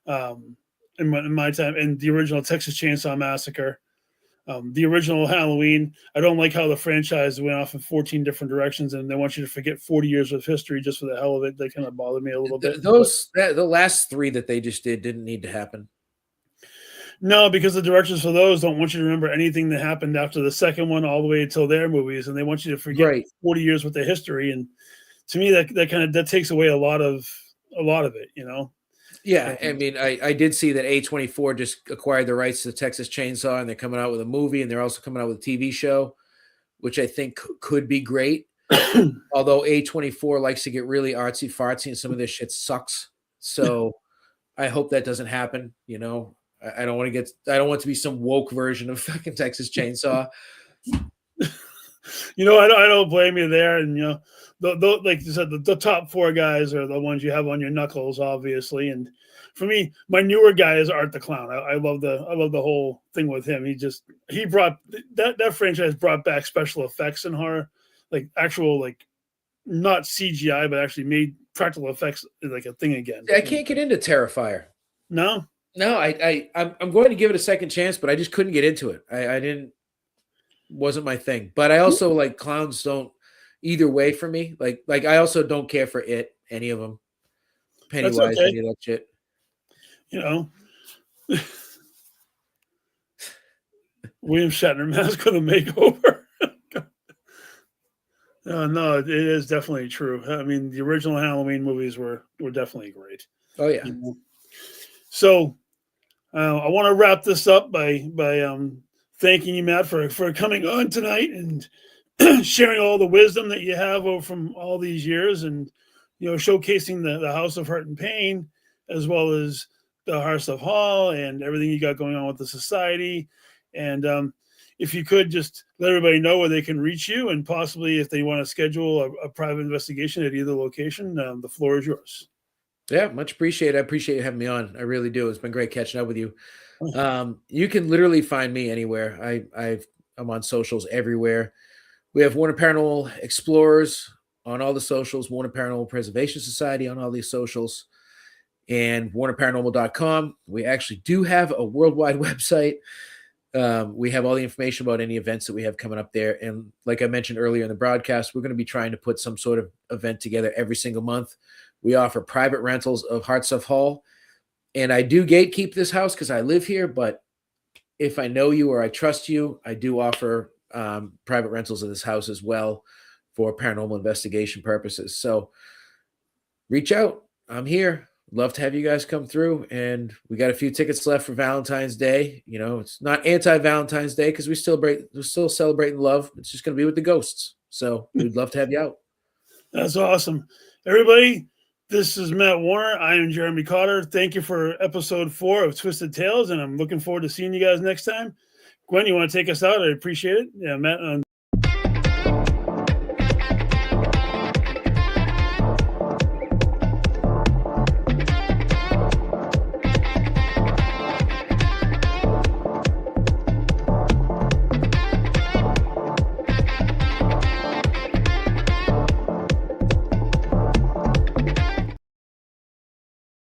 in my time. And the original Texas Chainsaw Massacre, the original Halloween. I don't like how the franchise went off in 14 different directions, and they want you to forget 40 years of history just for the hell of it. They kind of bothered me a little bit. The last 3 that they just didn't need to happen. No, because the directors for those don't want you to remember anything that happened after the second one all the way until their movies, and they want you to forget 40 years worth of history. And to me, that takes away a lot of it, Yeah, I mean, I did see that A24 just acquired the rights to Texas Chainsaw, and they're coming out with a movie, and they're also coming out with a TV show, which I think could be great. Although A24 likes to get really artsy fartsy, and some of this shit sucks. So I hope that doesn't happen. I don't want to be some woke version of fucking Texas Chainsaw. I don't blame you there. And like you said, the top 4 guys are the ones you have on your knuckles, obviously. And for me, my newer guy is Art the Clown. I love the whole thing with him. He brought that franchise brought back special effects in horror, like actual, like not CGI, but actually made practical effects like a thing again. I can't get into Terrifier. No, I'm going to give it a second chance, but I just couldn't get into it. I didn't. wasn't my thing. But I also like clowns don't either way for me. Like I also don't care for it, any of them. That's Pennywise, okay. any of that shit. You know, William Shatner mask with a makeover. No, it is definitely true. I mean, the original Halloween movies were definitely great. Oh yeah. You know? So I want to wrap this up by thanking you, Matt, for coming on tonight and sharing all the wisdom that you have from all these years, and showcasing the House of Hirt and Payne, as well as the Hartsuff Hall and everything you got going on with the society. And if you could just let everybody know where they can reach you, and possibly if they want to schedule a private investigation at either location, the floor is yours. Yeah, much appreciated. I appreciate you having me on. I really do. It's been great catching up with you. You can literally find me anywhere. I'm on socials everywhere. We have Warner Paranormal Explorers on all the socials, Warner Paranormal Preservation Society on all these socials, and warnerparanormal.com. We actually do have a worldwide website. We have all the information about any events that we have coming up there. And like I mentioned earlier in the broadcast, we're going to be trying to put some sort of event together every single month. We offer private rentals of Hartsuff Hall. And I do gatekeep this house because I live here. But if I know you or I trust you, I do offer private rentals of this house as well for paranormal investigation purposes. So reach out. I'm here. Love to have you guys come through. And we got a few tickets left for Valentine's Day. It's not anti-Valentine's Day because we're still celebrating love. It's just going to be with the ghosts. So we'd love to have you out. That's awesome. Everybody, this is Matt Warner. I am Jeremy Cotter. Thank you for episode 4 of Twisted Tales, and I'm looking forward to seeing you guys next time. Gwen, you want to take us out? I appreciate it. Yeah, Matt.